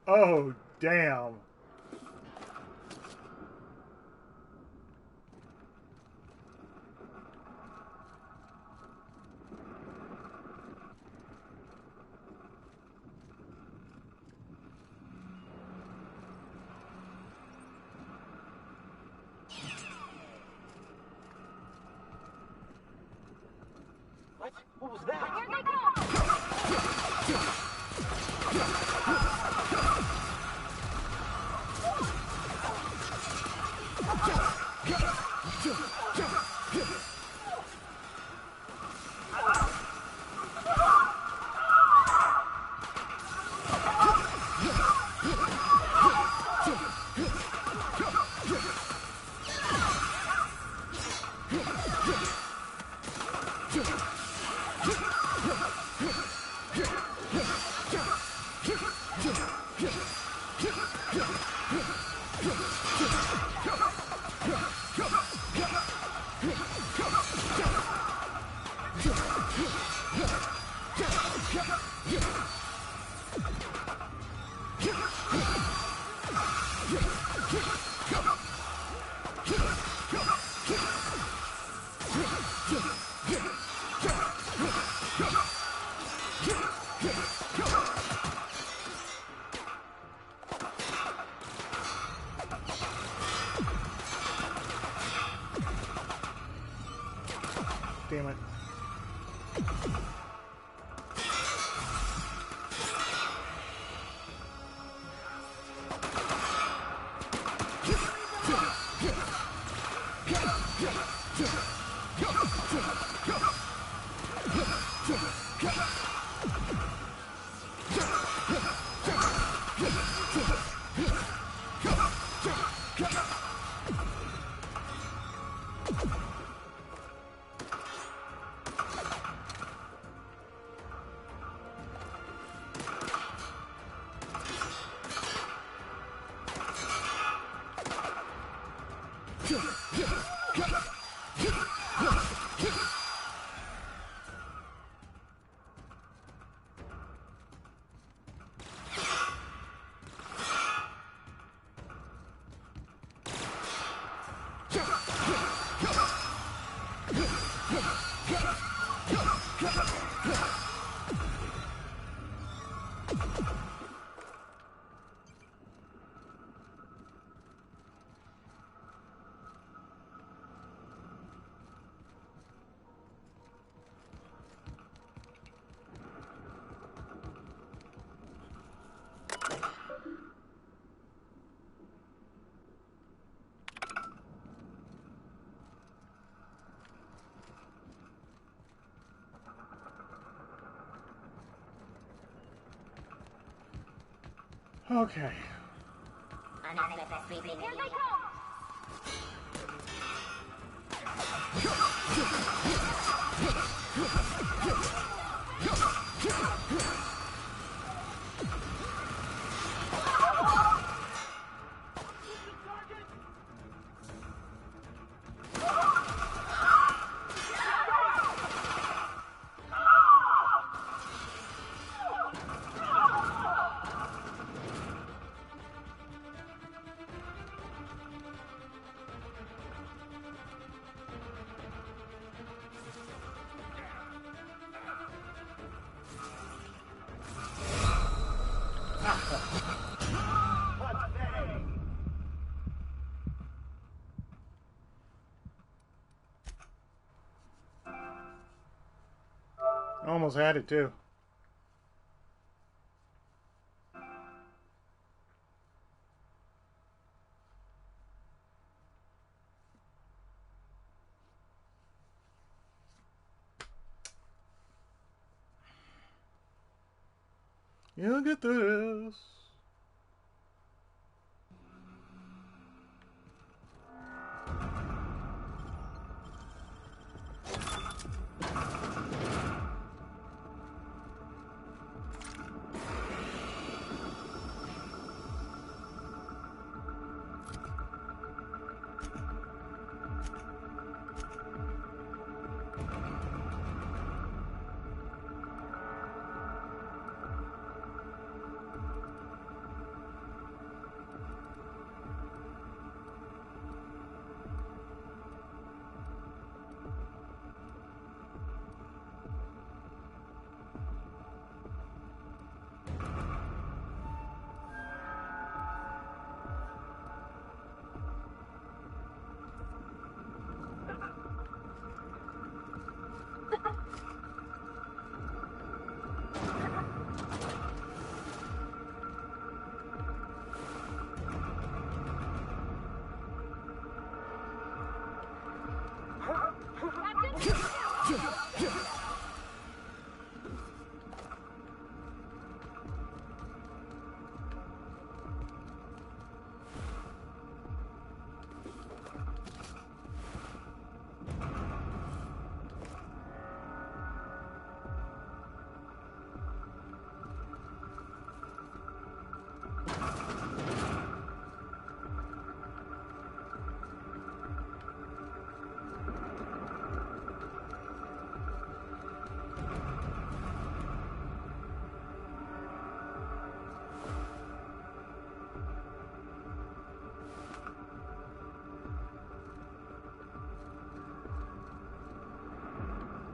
Oh, damn. What was that? Here they come! Damn it. Okay. Here they come! I almost had it too. You'll get through this.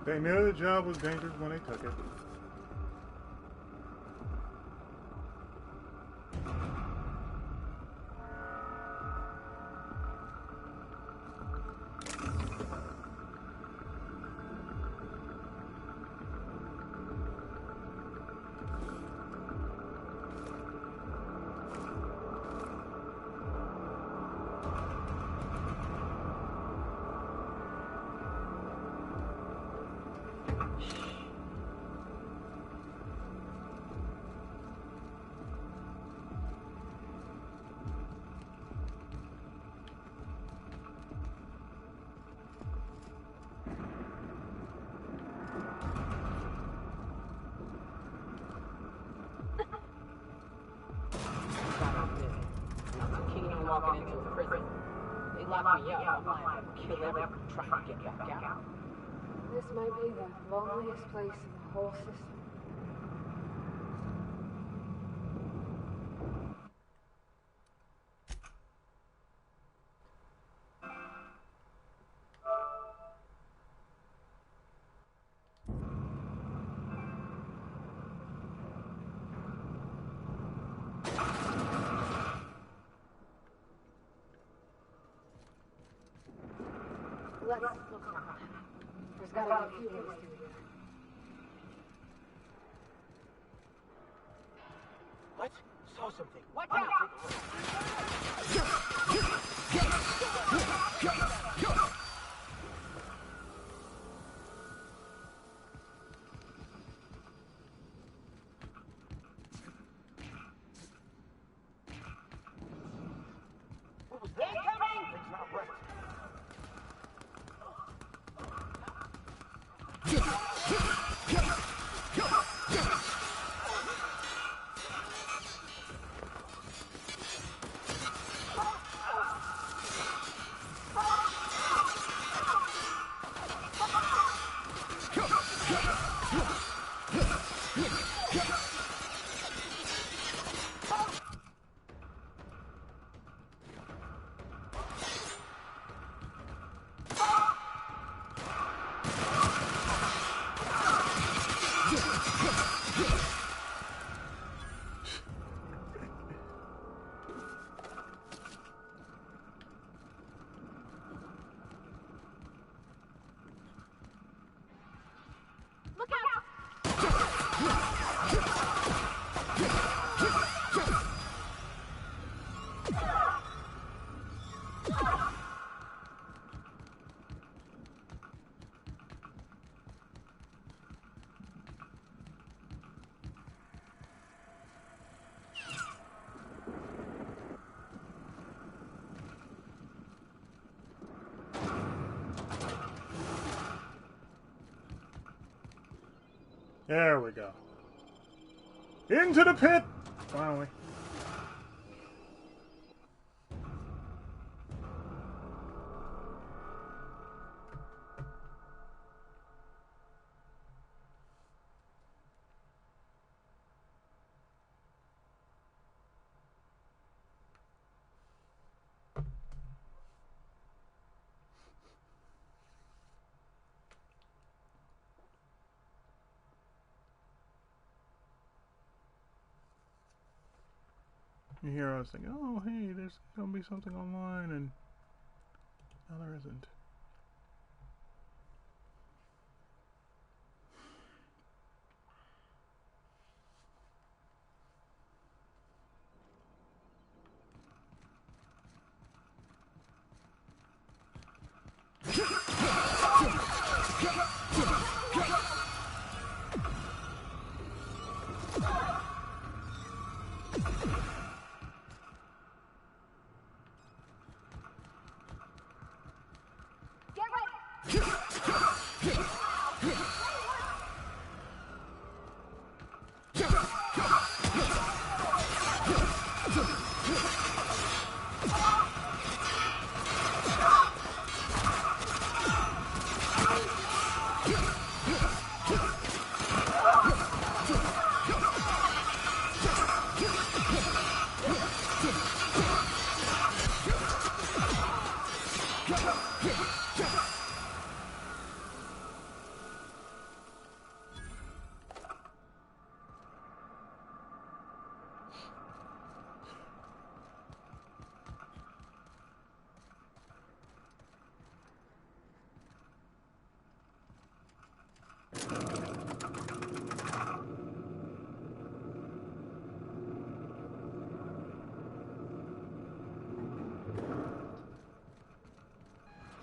They knew the job was dangerous when they took it. Walking into a prison. They locked me up. I'm liable to kill everyone trying to get back out. This might be the loneliest place in the whole system. Let's look around. There's gotta be a few ways to do it. What? Saw something. Watch out! What was that? Incoming! Things not right. There we go. Into the pit! Finally. You hear us thinking, oh, hey, there's going to be something online, and no, there isn't.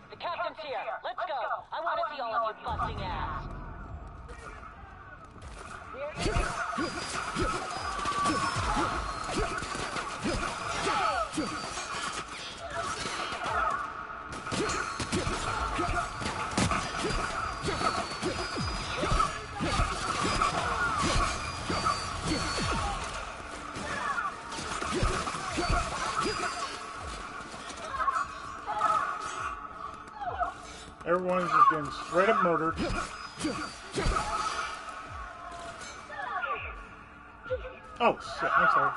The captain's here. Let's go. I want to see all of you busting ass. Everyone's just getting straight up murdered. Oh shit, I'm sorry.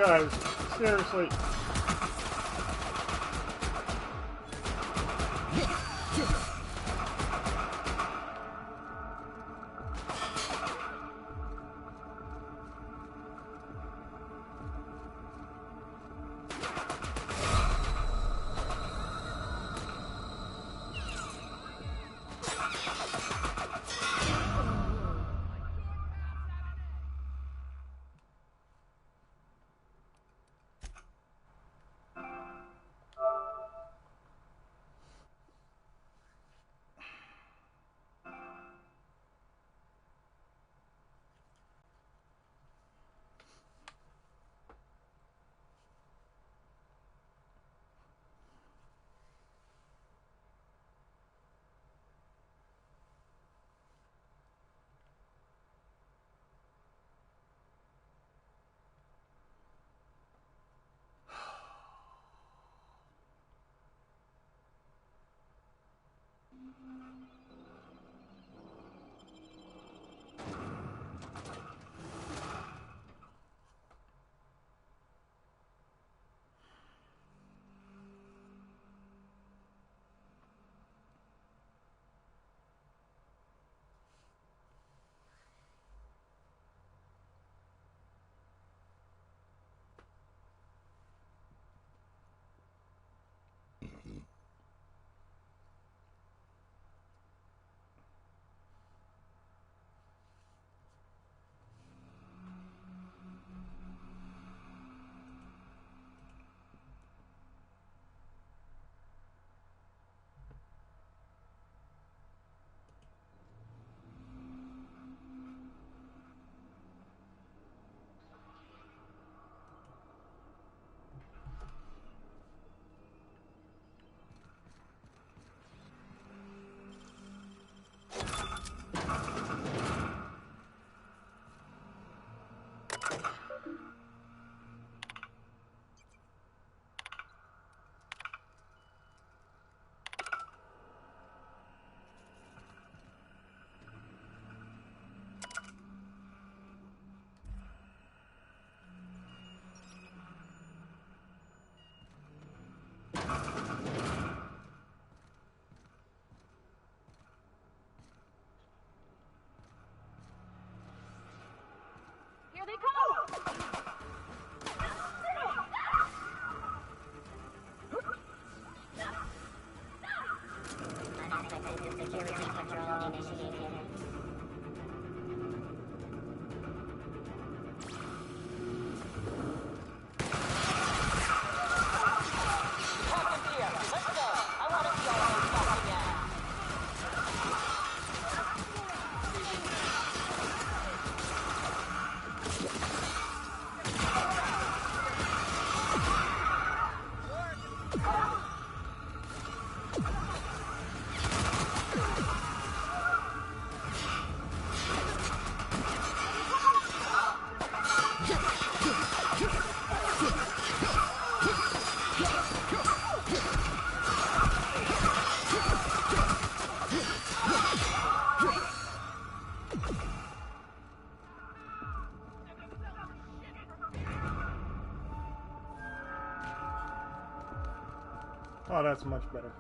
Guys, seriously. Here they come! Unaffected security patrol initiated. Oh, that's much better.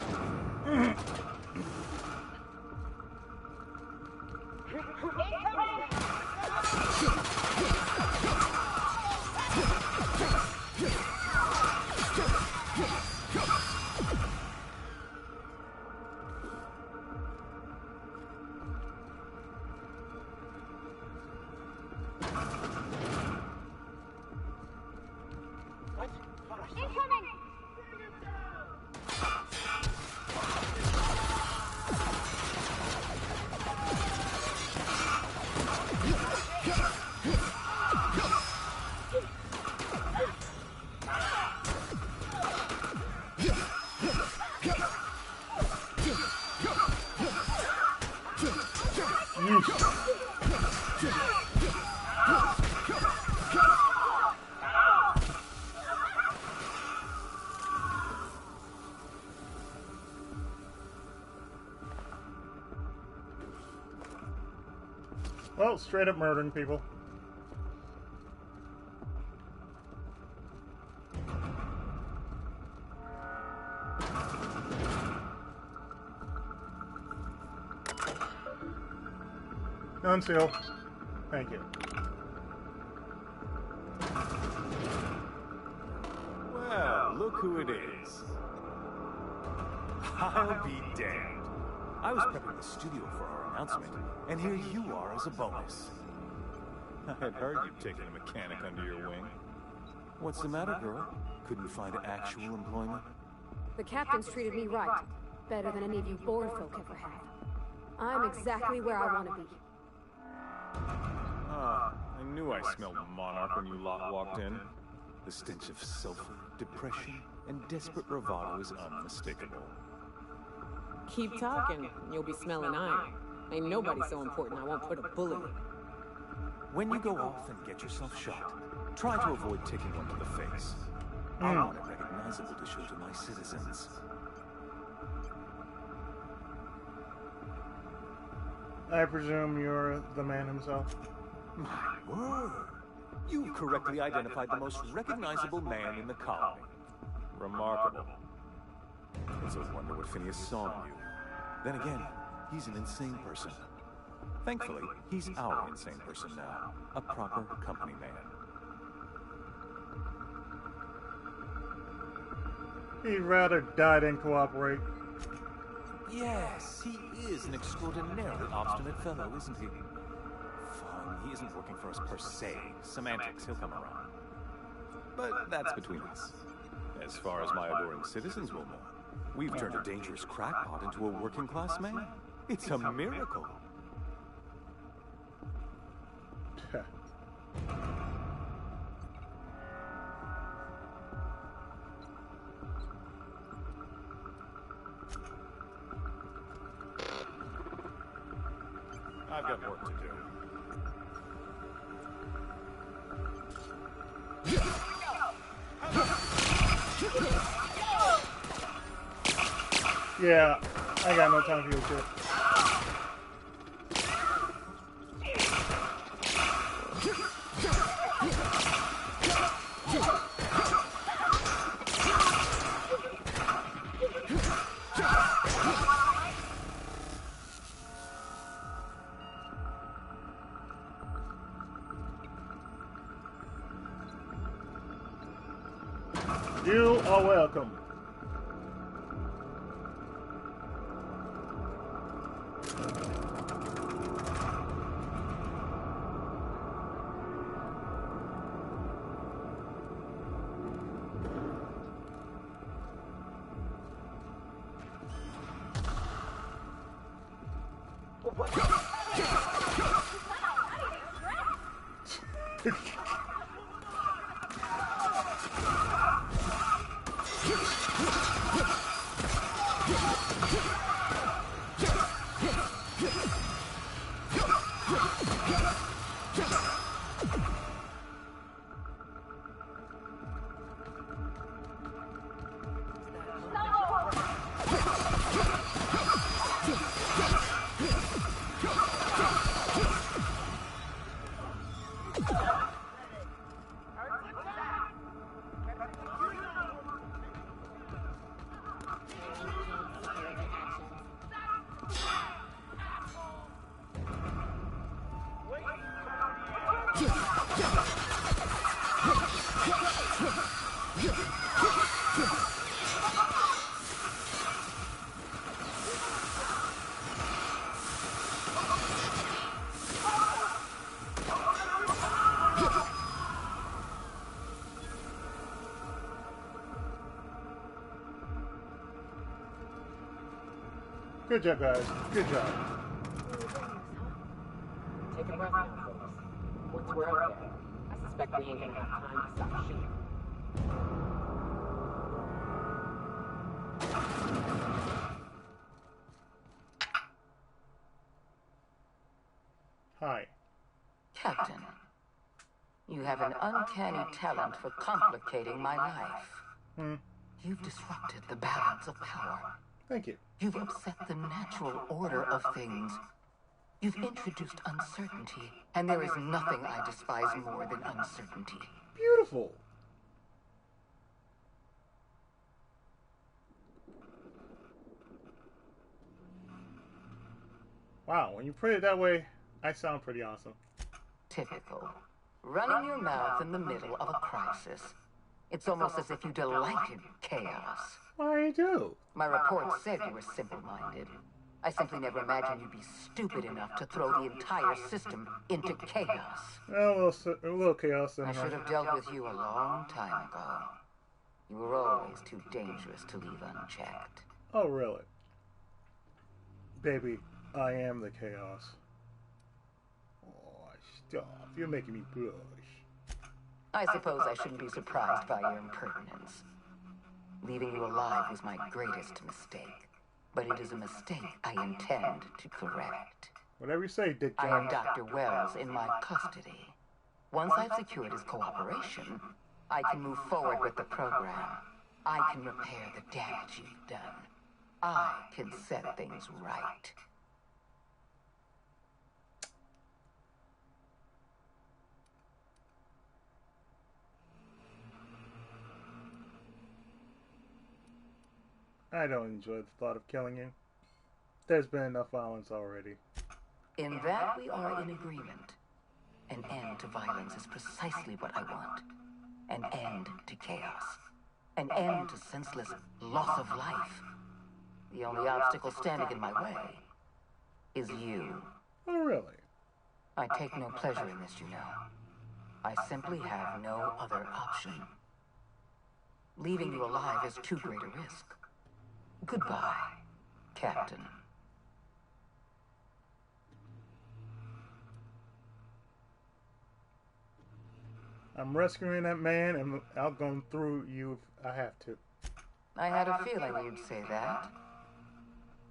Well, straight up murdering people. Unseal. Thank you. Well, look who it is. I'll be damned. I was prepping the studio for our announcement, and here you are as a bonus. I had heard you'd taken a mechanic under your wing. What's the matter, girl? Couldn't find actual employment? The captain's treated me right. Better than any of you bored folk ever have. I'm exactly where I want to be. Ah, I knew I smelled Monarch when you lot walked in. The stench of sulfur, depression, and desperate bravado is unmistakable. Keep talking, and you'll be smelling iron. Ain't nobody so important I won't put a bullet in. When you go off and get yourself shot, try to avoid taking one to the face. I want it recognizable to show to my citizens. I presume you're the man himself? My word! You correctly identified the most recognizable man in the colony. Remarkable. It's a wonder what Phineas saw in you. Then again, he's an insane person. Thankfully, he's our insane person now. A proper company man. He'd rather die than cooperate. Yes, he is an extraordinarily obstinate fellow, isn't he? Fine, he isn't working for us per se. Semantics, he'll come around. But that's between us. As far as my adoring citizens will know, we've turned a dangerous crackpot into a working-class man. It's a miracle. I've got work to do. Yeah, I got no time for your shit. You are welcome. Good job, guys. Good job. Take a breath now, folks. Once we're out there, I suspect we ain't gonna have time to stop shooting. Hi. Captain, you have an uncanny talent for complicating my life. You've disrupted the balance of power. Thank you. You've upset the natural order of things. You've introduced uncertainty, and there is nothing I despise more than uncertainty. Beautiful. Wow, when you put it that way, I sound pretty awesome. Typical. Running your mouth in the middle of a crisis. It's almost as if you delight in chaos. Why you do? My report said you were simple-minded. I simply never imagined you'd be stupid enough to throw the entire system into chaos. A little chaos in I there. should have dealt with you a long time ago. You were always too dangerous to leave unchecked. Oh, really? Baby, I am the chaos. Oh, stop. You're making me blush. I suppose I shouldn't be surprised by your impertinence. Leaving you alive was my greatest mistake. But it is a mistake I intend to correct. Whatever you say, Dick I Jones. have Dr. Wells in my custody. Once I've secured his cooperation, I can move forward with the program. I can repair the damage you've done. I can set things right. I don't enjoy the thought of killing you. There's been enough violence already. In that we are in agreement. An end to violence is precisely what I want. An end to chaos. An end to senseless loss of life. The only obstacle standing in my way is you. Oh, really? I take no pleasure in this, you know. I simply have no other option. Leaving you alive is too great a risk. Goodbye, Captain. I'm rescuing that man and I'll go through you if I have to. I had a feeling you'd say that.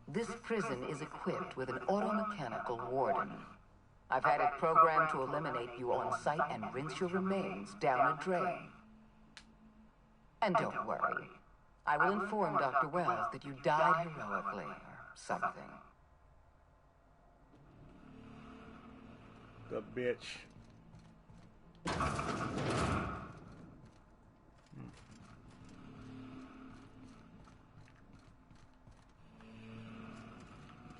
This prison is equipped with an automechanical warden. I've had it programmed to eliminate you on sight and rinse your remains down a drain. And don't worry. I will inform Dr. Wells that you died heroically, or something. The bitch.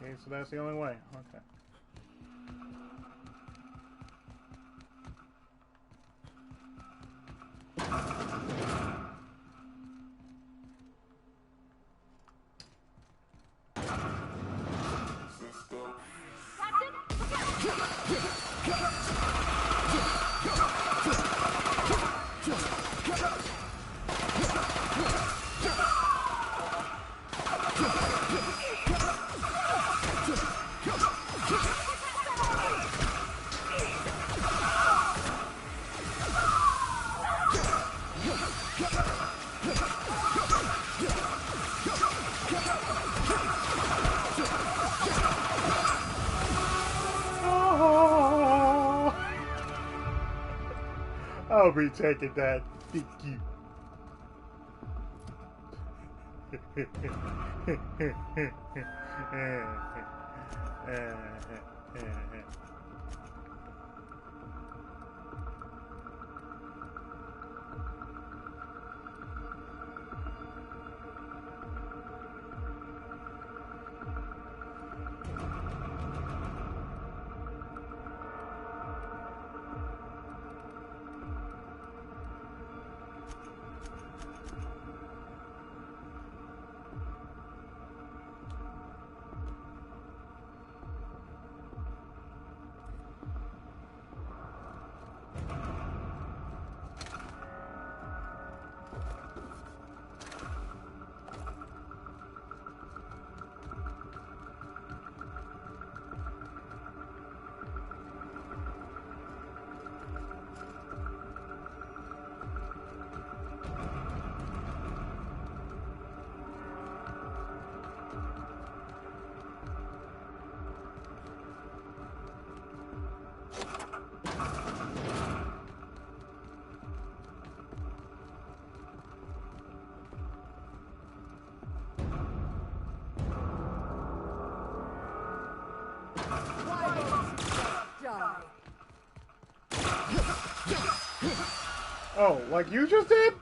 Okay, so that's the only way. Okay. I'll be taking that. Thank you. Oh, like you just did?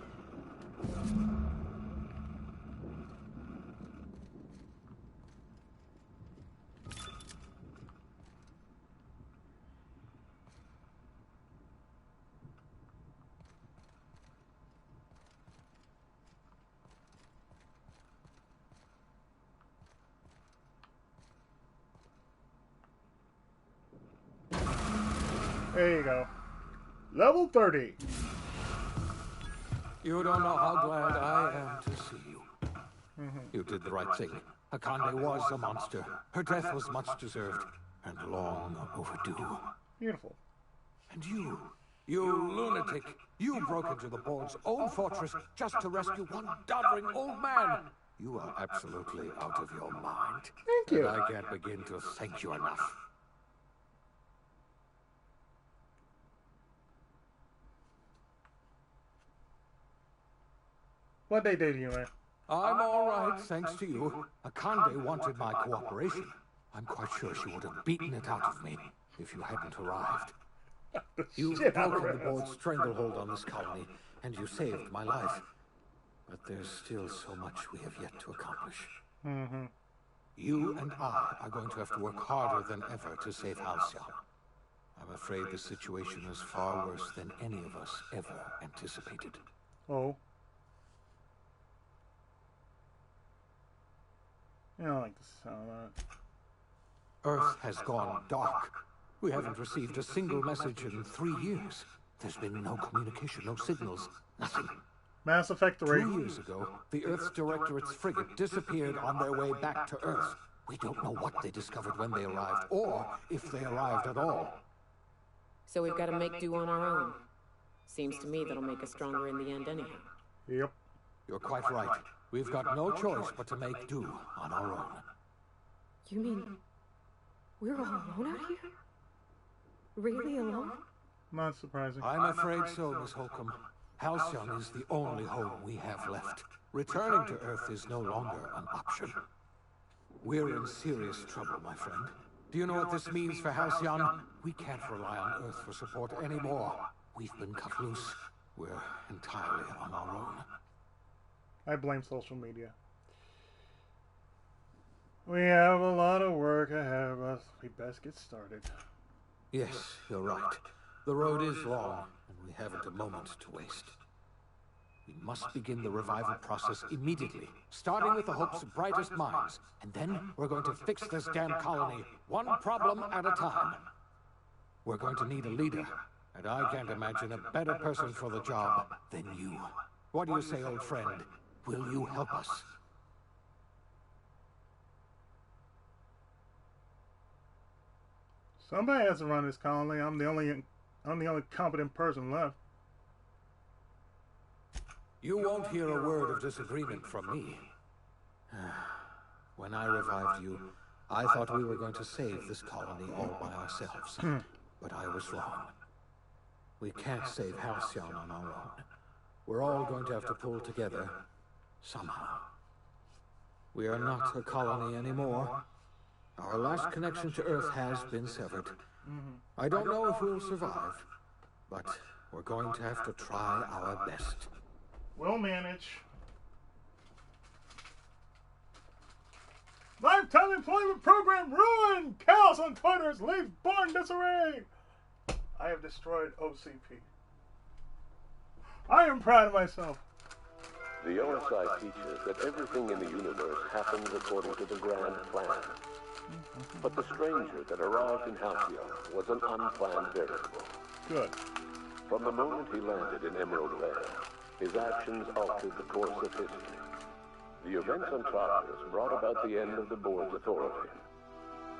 There you go. Level 30. You don't know how glad I am to see you. You did the right thing. Akande was a monster. Her death was much deserved and long overdue. Beautiful. And you lunatic, you broke into the board's own fortress just to rescue one doddering old man. You are absolutely out of your mind. Thank you. And I can't begin to thank you enough. What they did to you, man? I'm all right, thanks to you. Akande wanted my cooperation. I'm quite sure she would have beaten it out of me if you hadn't arrived. You've broken the board's stranglehold on this colony, and you saved my life. But there's still so much we have yet to accomplish. You and I are going to have to work harder than ever to save Halcyon. I'm afraid the situation is far worse than any of us ever anticipated. Oh. I don't like the sound of that. Earth has gone dark. We haven't received a single message in 3 years. There's been no communication, no signals, nothing. Mass Effect 3. 2 years ago, the Earth's Directorate's frigate disappeared on their way back to Earth. We don't know what they discovered when they arrived, or if they arrived at all. So we've got to make do on our own. Seems to me that'll make us stronger in the end anyhow. Yep. You're quite right. We've got no choice but to make do on our own. You mean we're all alone out here? Really alone? Not surprising. I'm afraid so, Miss Holcomb. Halcyon is the only home we have left. Returning to Earth is no longer an option. We're in serious trouble, my friend. Do you know what this means for Halcyon? We can't rely on Earth for support anymore. We've been cut loose. We're entirely on our own. I blame social media. We have a lot of work ahead of us. We best get started. Yes, you're right. The road is long, and we haven't a moment to waste. We must begin the revival process immediately, starting with the Hope's brightest minds. And then we're going to fix this damn colony, one problem at a time. We're going to need a leader, and I can't imagine a better person for the job than you. What do you say, old friend? Will you help us? Somebody has to run this colony. I'm the only competent person left. You won't hear a word of disagreement from me. When I revived you, I thought we were going to save this colony all by ourselves. But I was wrong. We can't save Halcyon on our own. We're all going to have to pull together, somehow. We are not a colony anymore. Our last connection to Earth has been severed. I don't know if we'll survive, but we're going to have to try our best. We'll manage. Lifetime employment program ruined! Chaos on Twitter has leaves born disarray! I have destroyed OCP. I am proud of myself. The OSI teaches that everything in the universe happens according to the grand plan. But the stranger that arrived in Halcyon was an unplanned variable. Good. From the moment he landed in Emerald Vale, his actions altered the course of history. The events on Tartarus brought about the end of the board's authority.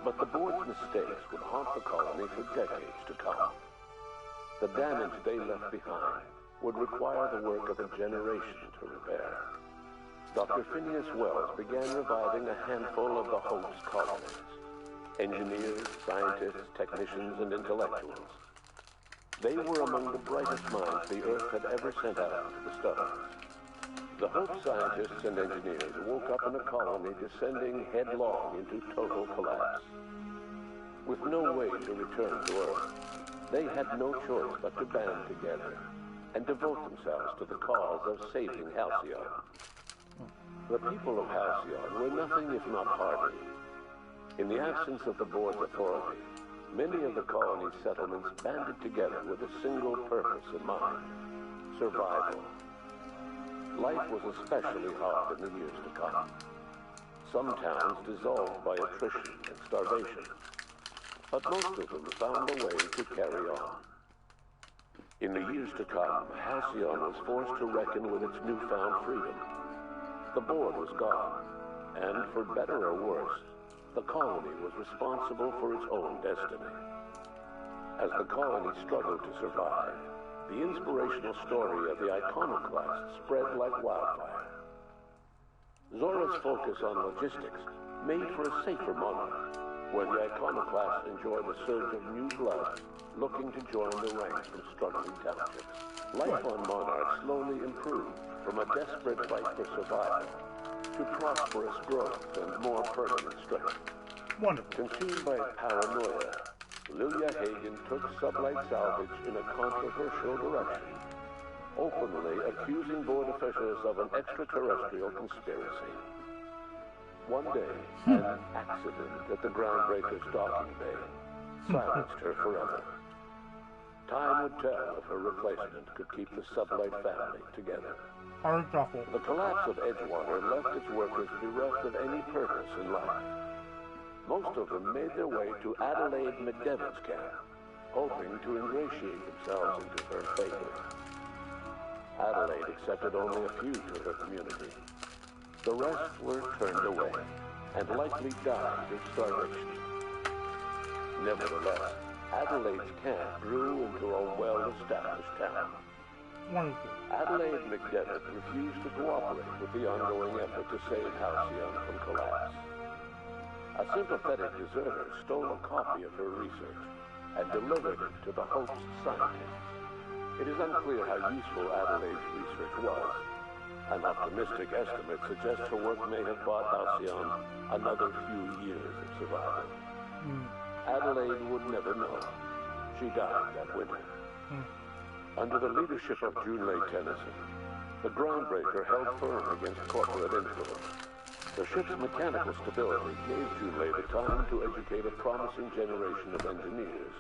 But the board's mistakes would haunt the colony for decades to come. The damage they left behind would require the work of a generation to repair. Dr. Phineas Wells began reviving a handful of the Hope's colonies. Engineers, scientists, technicians, and intellectuals. They were among the brightest minds the Earth had ever sent out into the stars. The Hope scientists and engineers woke up in a colony descending headlong into total collapse. With no way to return to Earth, they had no choice but to band together and devote themselves to the cause of saving Halcyon. The people of Halcyon were nothing if not hardy. In the absence of the board's authority, many of the colony's settlements banded together with a single purpose in mind: survival. Life was especially hard in the years to come. Some towns dissolved by attrition and starvation. but most of them found a way to carry on. In the years to come, Halcyon was forced to reckon with its newfound freedom. The board was gone, and for better or worse, the colony was responsible for its own destiny. As the colony struggled to survive, the inspirational story of the Iconoclast spread like wildfire. Zora's focus on logistics made for a safer monarch, where the Iconoclasts enjoyed a surge of new blood looking to join the ranks from struggling townships. Life on Monarch slowly improved from a desperate fight for survival to prosperous growth and more permanent strength. Wonderful. Consumed by paranoia, Lilia Hagen took Sublight Salvage in a controversial direction, openly accusing board officials of an extraterrestrial conspiracy. One day, an accident at the Groundbreaker's docking bay silenced her forever. Time would tell if her replacement could keep the Sublight family together. The collapse of Edgewater left its workers bereft of any purpose in life. Most of them made their way to Adelaide McDevitt's camp, hoping to ingratiate themselves into her favor. Adelaide accepted only a few to her community. The rest were turned away, and likely died of starvation. Nevertheless, Adelaide's camp grew into a well-established town. Wonderful. Adelaide McDevitt refused to cooperate with the ongoing effort to save Halcyon from collapse. A sympathetic deserter stole a copy of her research and delivered it to the Hope's scientists. It is unclear how useful Adelaide's research was. An optimistic estimate suggests her work may have bought Halcyon another few years of survival. Adelaide would never know. She died that winter. Under the leadership of Junlei Tennyson, the Groundbreaker held firm against corporate influence. The ship's mechanical stability gave Junlei the time to educate a promising generation of engineers,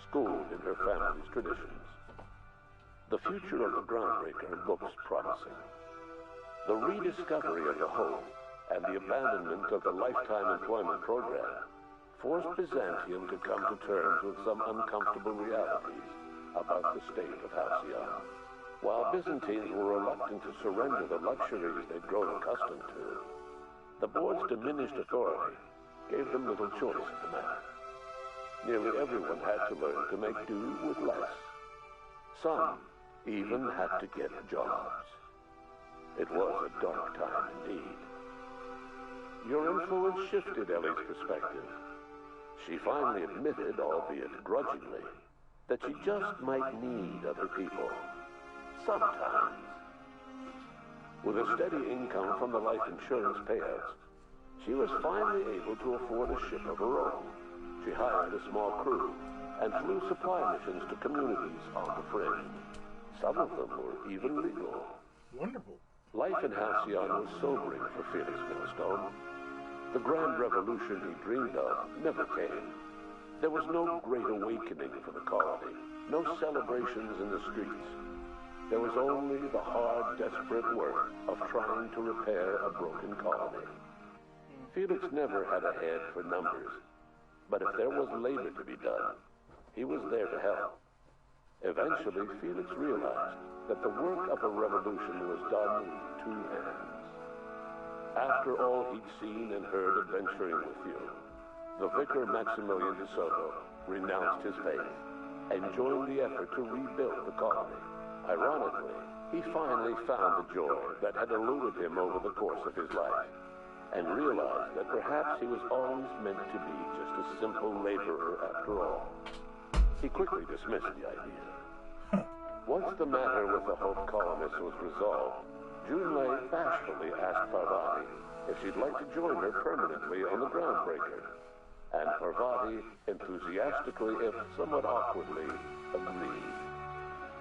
schooled in her family's traditions. The future of the Groundbreaker looks promising. The rediscovery of the Hope and the abandonment of the Lifetime Employment Program forced Byzantium to come to terms with some uncomfortable realities about the state of Halcyon. While Byzantines were reluctant to surrender the luxuries they'd grown accustomed to, the board's diminished authority gave them little choice in the matter. Nearly everyone had to learn to make do with less. Some even had to get jobs. It was a dark time indeed. Your influence shifted Ellie's perspective. She finally admitted, albeit grudgingly, that she just might need other people. Sometimes. With a steady income from the life insurance payouts, she was finally able to afford a ship of her own. She hired a small crew and flew supply missions to communities on the fringe. Some of them were even legal. Wonderful. Life in Halcyon was sobering for Felix Millstone. The grand revolution he dreamed of never came. There was no great awakening for the colony, no celebrations in the streets. There was only the hard, desperate work of trying to repair a broken colony. Felix never had a head for numbers, but if there was labor to be done, he was there to help. Eventually, Felix realized that the work of a revolution was done with two hands. After all he'd seen and heard adventuring with you, the vicar Maximilian de Soto renounced his faith and joined the effort to rebuild the colony. Ironically, he finally found the joy that had eluded him over the course of his life, and realized that perhaps he was always meant to be just a simple laborer after all. He quickly dismissed the idea. Once the matter with the Hope colonists was resolved, Junlei bashfully asked Parvati if she'd like to join her permanently on the Groundbreaker, and Parvati enthusiastically, if somewhat awkwardly, agreed.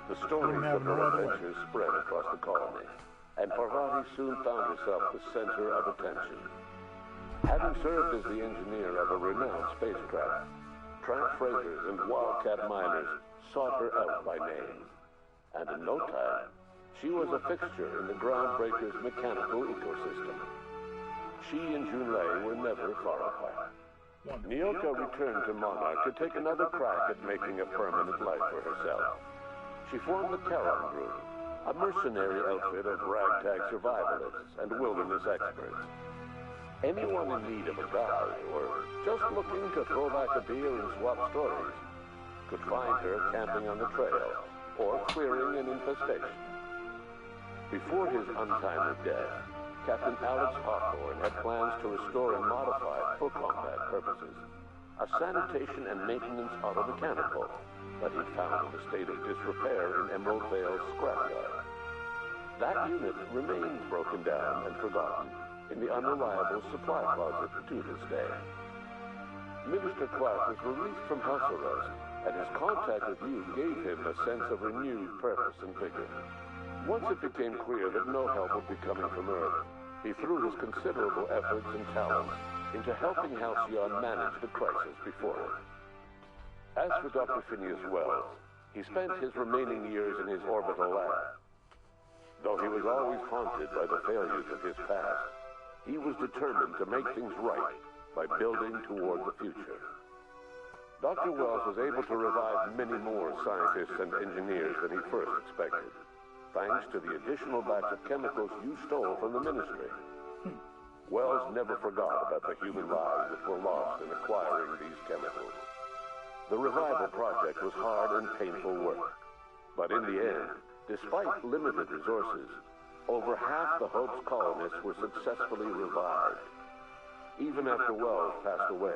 The stories of her adventures spread across the colony, and Parvati soon found herself the center of attention. Having served as the engineer of a renowned spacecraft, tramp freighters and wildcat miners sought her out by name, and in no time, she was a fixture in the Groundbreaker's mechanical ecosystem. She and Junlei were never far apart. Nyoka returned to Monarch to take another crack at making a permanent life for herself. She formed the Charon Group, a mercenary outfit of ragtag survivalists and wilderness experts. Anyone in need of a guide, or just looking to throw back a beer and swap stories, could find her camping on the trail, or clearing an infestation. Before his untimely death, Captain Alex Hawthorne had plans to restore and modify, for combat purposes, a sanitation and maintenance automechanical that he found in a state of disrepair in Emerald Vale's scrapyard. That unit remains broken down and forgotten in the unreliable supply closet to this day. Minister Clark was released from house arrest, and his contact with you gave him a sense of renewed purpose and vigor. Once it became clear that no help would be coming from Earth, he threw his considerable efforts and talents into helping Halcyon manage the crisis before it. As for Dr. Phineas Wells, he spent his remaining years in his orbital lab. Though he was always haunted by the failures of his past, he was determined to make things right by building toward the future. Dr. Wells was able to revive many more scientists and engineers than he first expected, thanks to the additional batch of chemicals you stole from the Ministry. Wells never forgot about the human lives that were lost in acquiring these chemicals. The revival project was hard and painful work, but in the end, despite limited resources, over half the Hope's colonists were successfully revived. Even after Wells passed away,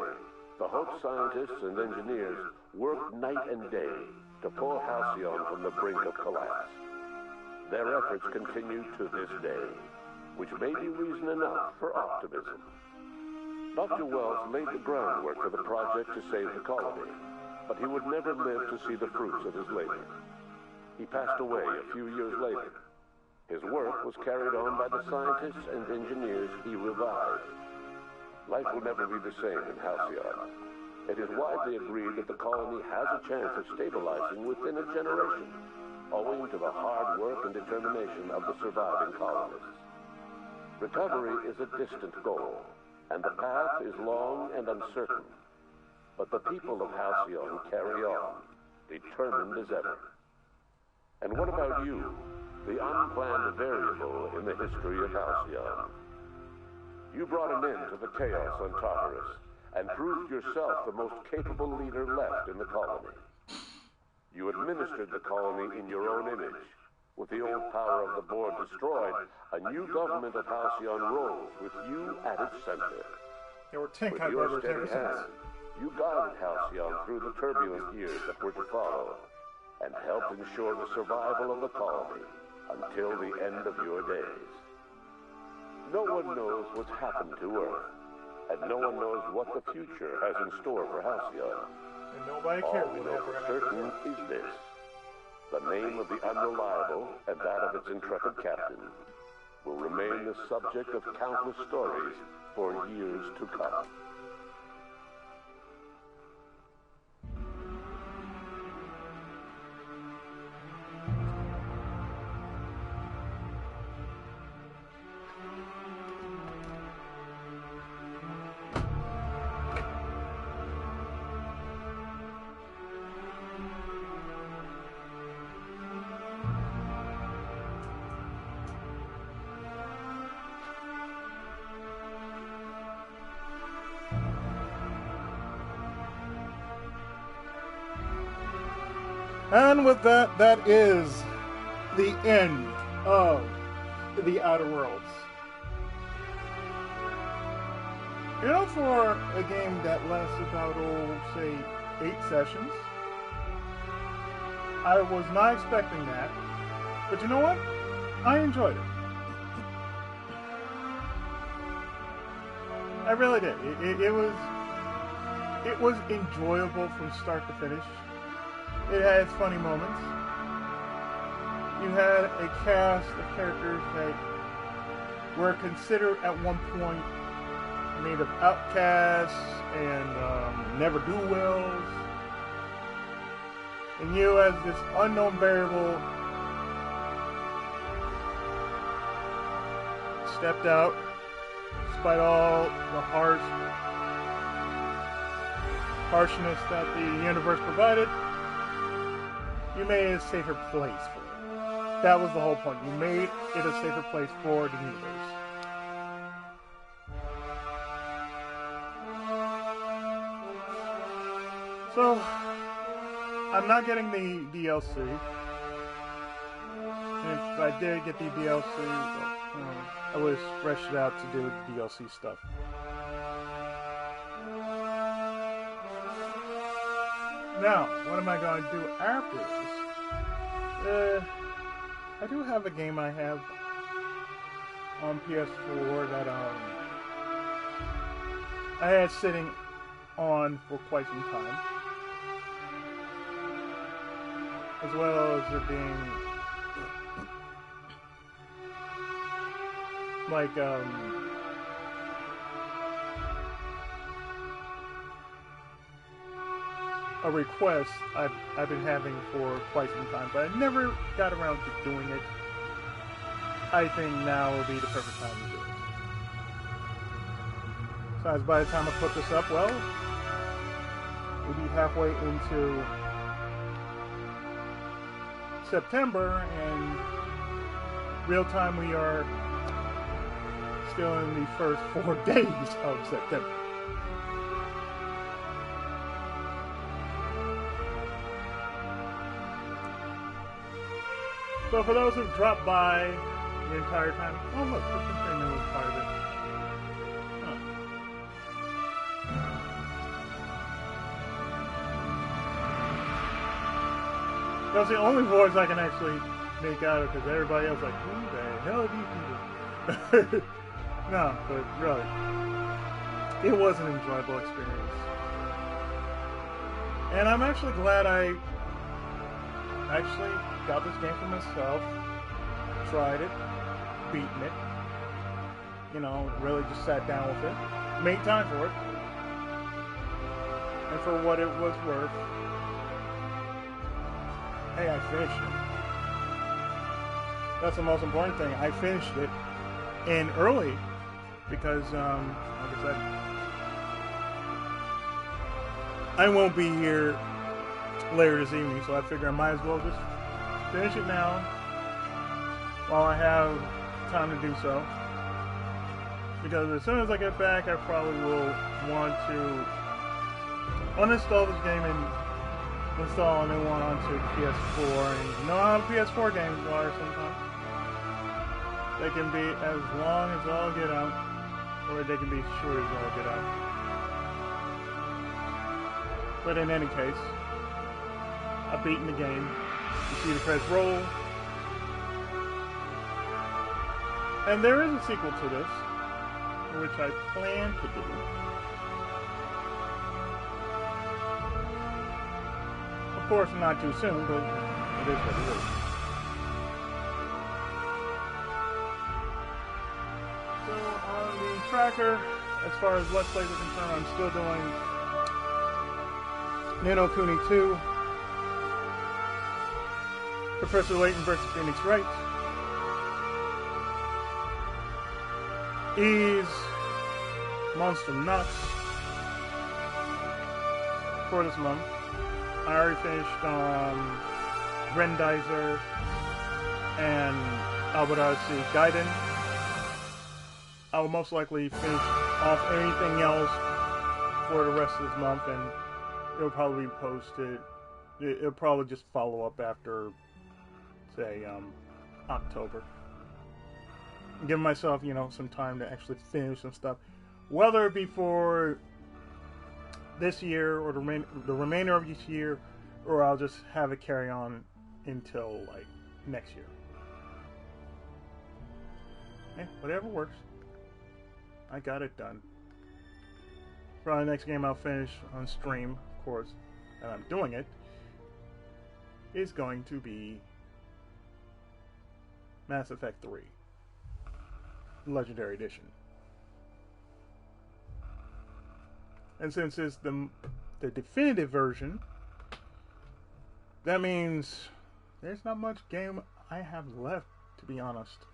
the Hope scientists and engineers worked night and day to pull Halcyon from the brink of collapse. Their efforts continue to this day, which may be reason enough for optimism. Dr. Wells laid the groundwork for the project to save the colony, but he would never live to see the fruits of his labor. He passed away a few years later. His work was carried on by the scientists and engineers he revived. Life will never be the same in Halcyon. It is widely agreed that the colony has a chance of stabilizing within a generation, owing to the hard work and determination of the surviving colonists. Recovery is a distant goal, and the path is long and uncertain. But the people of Halcyon carry on, determined as ever. And what about you, the unplanned variable in the history of Halcyon? You brought an end to the chaos on Tartarus, and proved yourself the most capable leader left in the colony. You administered the colony in your own image. With the old power of the board destroyed, a new government of Halcyon rose with you at its center. There were 10 With your steady hand, you guided Halcyon through the turbulent years that were to follow, and helped ensure the survival of the colony until the end of your days. No one knows what's happened to Earth, and no one knows what the future has in store for Halcyon. And nobody cares. All we know for certain is this: the name of the Unreliable and that of its intrepid captain will remain the subject of countless stories for years to come. And with that, that is the end of the Outer Worlds. You know, for a game that lasts about, say, 8 sessions, I was not expecting that. But you know what? I enjoyed it. I really did. It was enjoyable from start to finish. It had its funny moments. You had a cast of characters that were considered at one point made of outcasts and never-do-wells. And you, as this unknown variable, stepped out despite all the harsh harshness that the universe provided, you made it a safer place for it. That was the whole point. You made it a safer place for the universe. So, I'm not getting the DLC. And if I did get the DLC, well, I would have stretched it out to do the DLC stuff. Now, what am I going to do after this? I do have a game I have on PS4 that I had sitting on for quite some time, as well as it being like a request I've been having for quite some time, but I never got around to doing it. I think now will be the perfect time to do it. Besides, by the time I put this up, well, we'll be halfway into September, and real time we are still in the first 4 days of September. So for those who've dropped by the entire time, oh look, this container was part of it. Huh. That's the only voice I can actually make out of, because everybody else is like, who the hell are these people? No, but really, it was an enjoyable experience. And I'm actually glad I actually got this game for myself, tried it, beaten it, you know, really just sat down with it, made time for it, and for what it was worth, hey, I finished it. That's the most important thing. I finished it, and early, because, like I said, I won't be here later this evening, so I figure I might as well just finish it now while I have time to do so. Because as soon as I get back, I probably will want to uninstall this game and install a new one onto the PS4. And you know how PS4 games are sometimes. They can be as long as all get out, or they can be short as all get out. But in any case, I've beaten the game. You see the credits roll. And there is a sequel to this, which I plan to do. Of course, not too soon, but it is what it is. So, on the tracker, as far as Let's Plays are concerned, I'm still doing Ni no Kuni 2, Professor Layton vs. Phoenix Wright, Ys Monster Knox for this month. I already finished Grendizer and Albert Odyssey Gaiden. I will most likely finish off anything else for the rest of this month, and it'll probably be posted. It'll probably just follow up after, say, October. Give myself, you know, some time to actually finish some stuff, whether it be for this year or the remainder of each year, or I'll just have it carry on until like next year. Whatever works. I got it done. Probably the next game I'll finish on stream, of course, and I'm doing it, is going to be Mass Effect 3. Legendary Edition. And since it's the definitive version, that means there's not much game I have left, to be honest.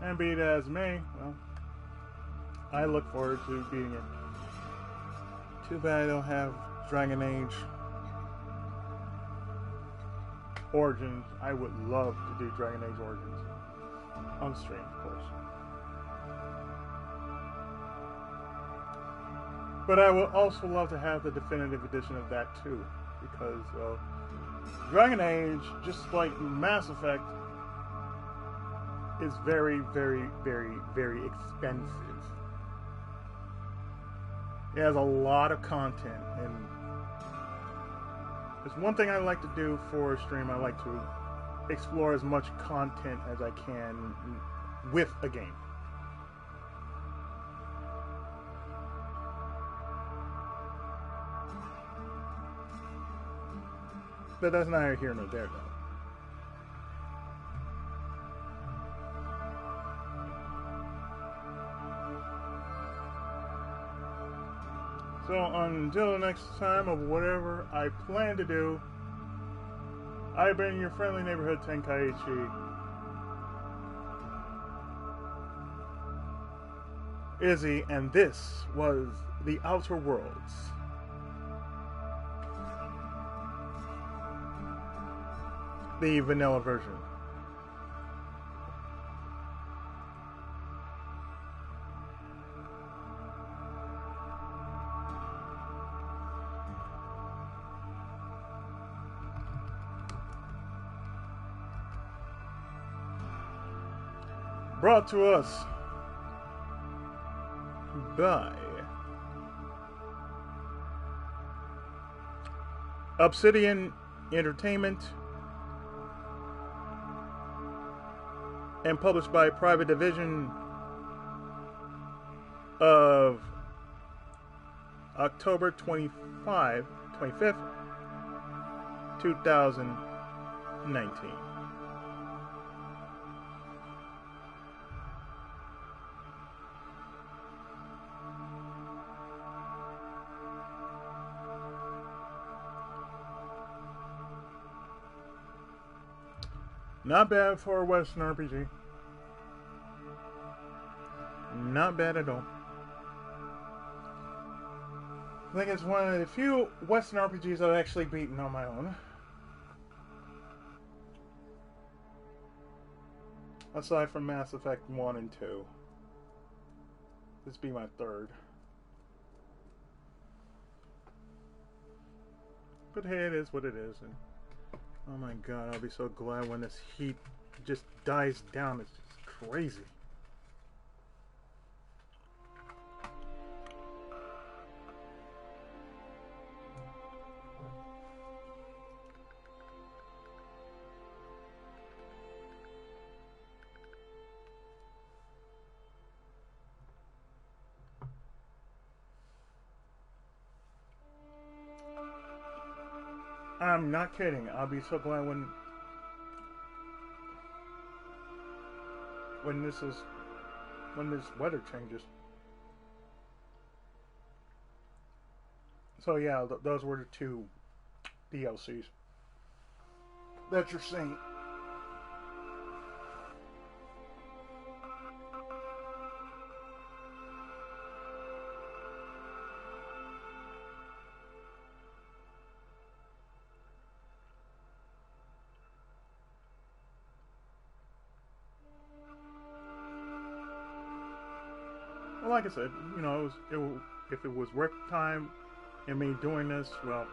And be it as may, well, I look forward to beating it. Too bad I don't have Dragon Age Origins. I would love to do Dragon Age Origins on stream, of course. But I would also love to have the definitive edition of that too, because Dragon Age, just like Mass Effect, is very, very, very, very expensive. It has a lot of content, and it's one thing I like to do for a stream. I like to explore as much content as I can with a game. But that's neither here nor there, though. So until the next time of whatever I plan to do, I've been your friendly neighborhood Tenkaichi. Izzy, and this was The Outer Worlds. The vanilla version. Brought to us by Obsidian Entertainment and published by Private Division of October 25th, 2019. Not bad for a Western RPG. Not bad at all. I think it's one of the few Western RPGs I've actually beaten on my own. Aside from Mass Effect 1 and 2. This be my third. But hey, it is what it is. And oh my god, I'll be so glad when this heat just dies down. It's just crazy. I'm not kidding. I'll be so glad when this weather changes. So yeah, those were the two DLCs that you're seeing. Like I said, you know, if it was work time and me doing this, well,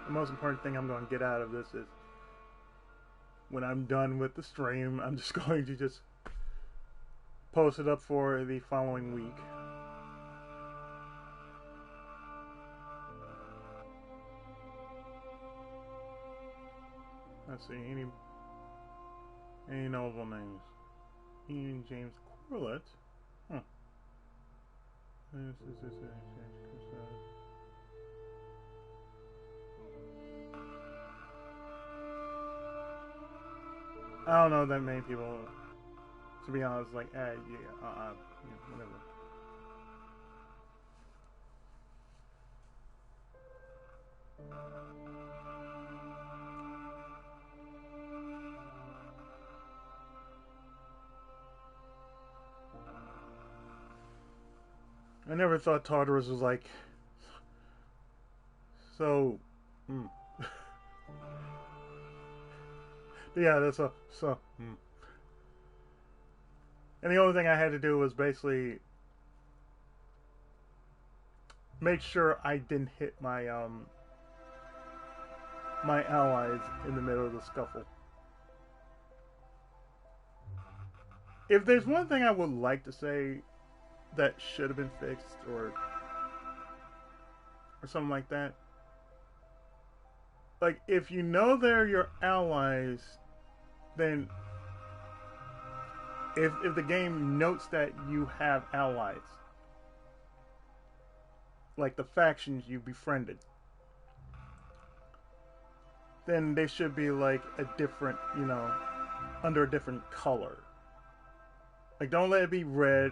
the most important thing I'm going to get out of this is when I'm done with the stream, I'm just going to just post it up for the following week. Let's see, any notable names? Ian James Corlett. Huh. I don't know that many people, to be honest, like, yeah, whatever. I never thought Tartarus was like so. Yeah, that's a so. And the only thing I had to do was basically make sure I didn't hit my my allies in the middle of the scuffle. If there's one thing I would like to say that should have been fixed or something like that, like if you know they're your allies, then if the game notes that you have allies, like the factions you befriended, then they should be like a different, you know, under a different color. Like, don't let it be red,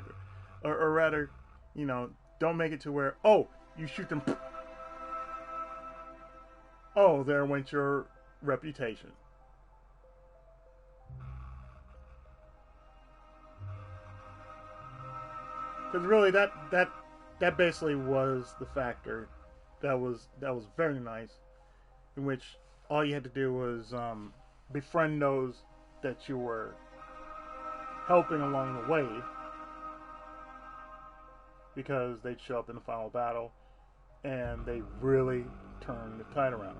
or rather, you know, don't make it to where, oh, you shoot them, oh, there went your reputation. Because really, that basically was the factor. That was very nice, in which all you had to do was befriend those that you were helping along the way, because they'd show up in the final battle and they really turned the tide around.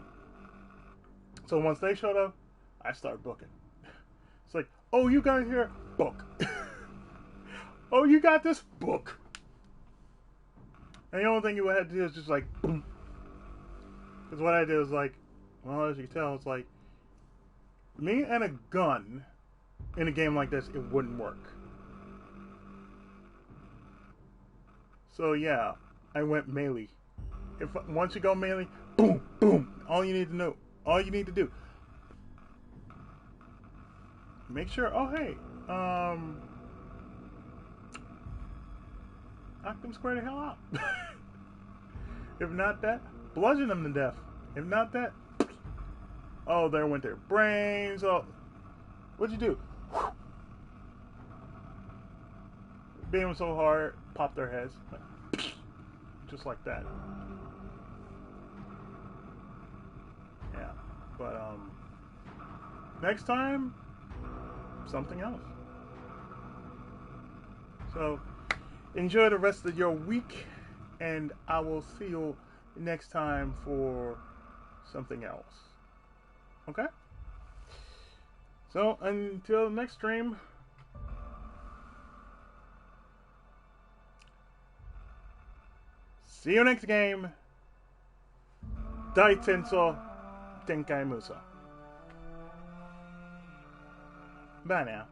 So once they showed up, I started booking. It's like, oh, you guys here? Book. Oh, you got this? Book. And the only thing you had to do is just like, boom. Because what I did was like, well, as you can tell, it's like, me and a gun in a game like this, it wouldn't work. So yeah, I went melee. Once you go melee, boom, boom. All you need to know, all you need to do, make sure. Oh hey, knock them square the hell out. If not that, bludgeon them to death. If not that, oh, there went their brains. Oh, what'd you do? Beat them so hard, pop their heads, just like that. Yeah, but next time, something else. So enjoy the rest of your week, and I will see you next time for something else. Okay? So until next stream, see you next game. Daitenso Tenkai Musa. Bye now.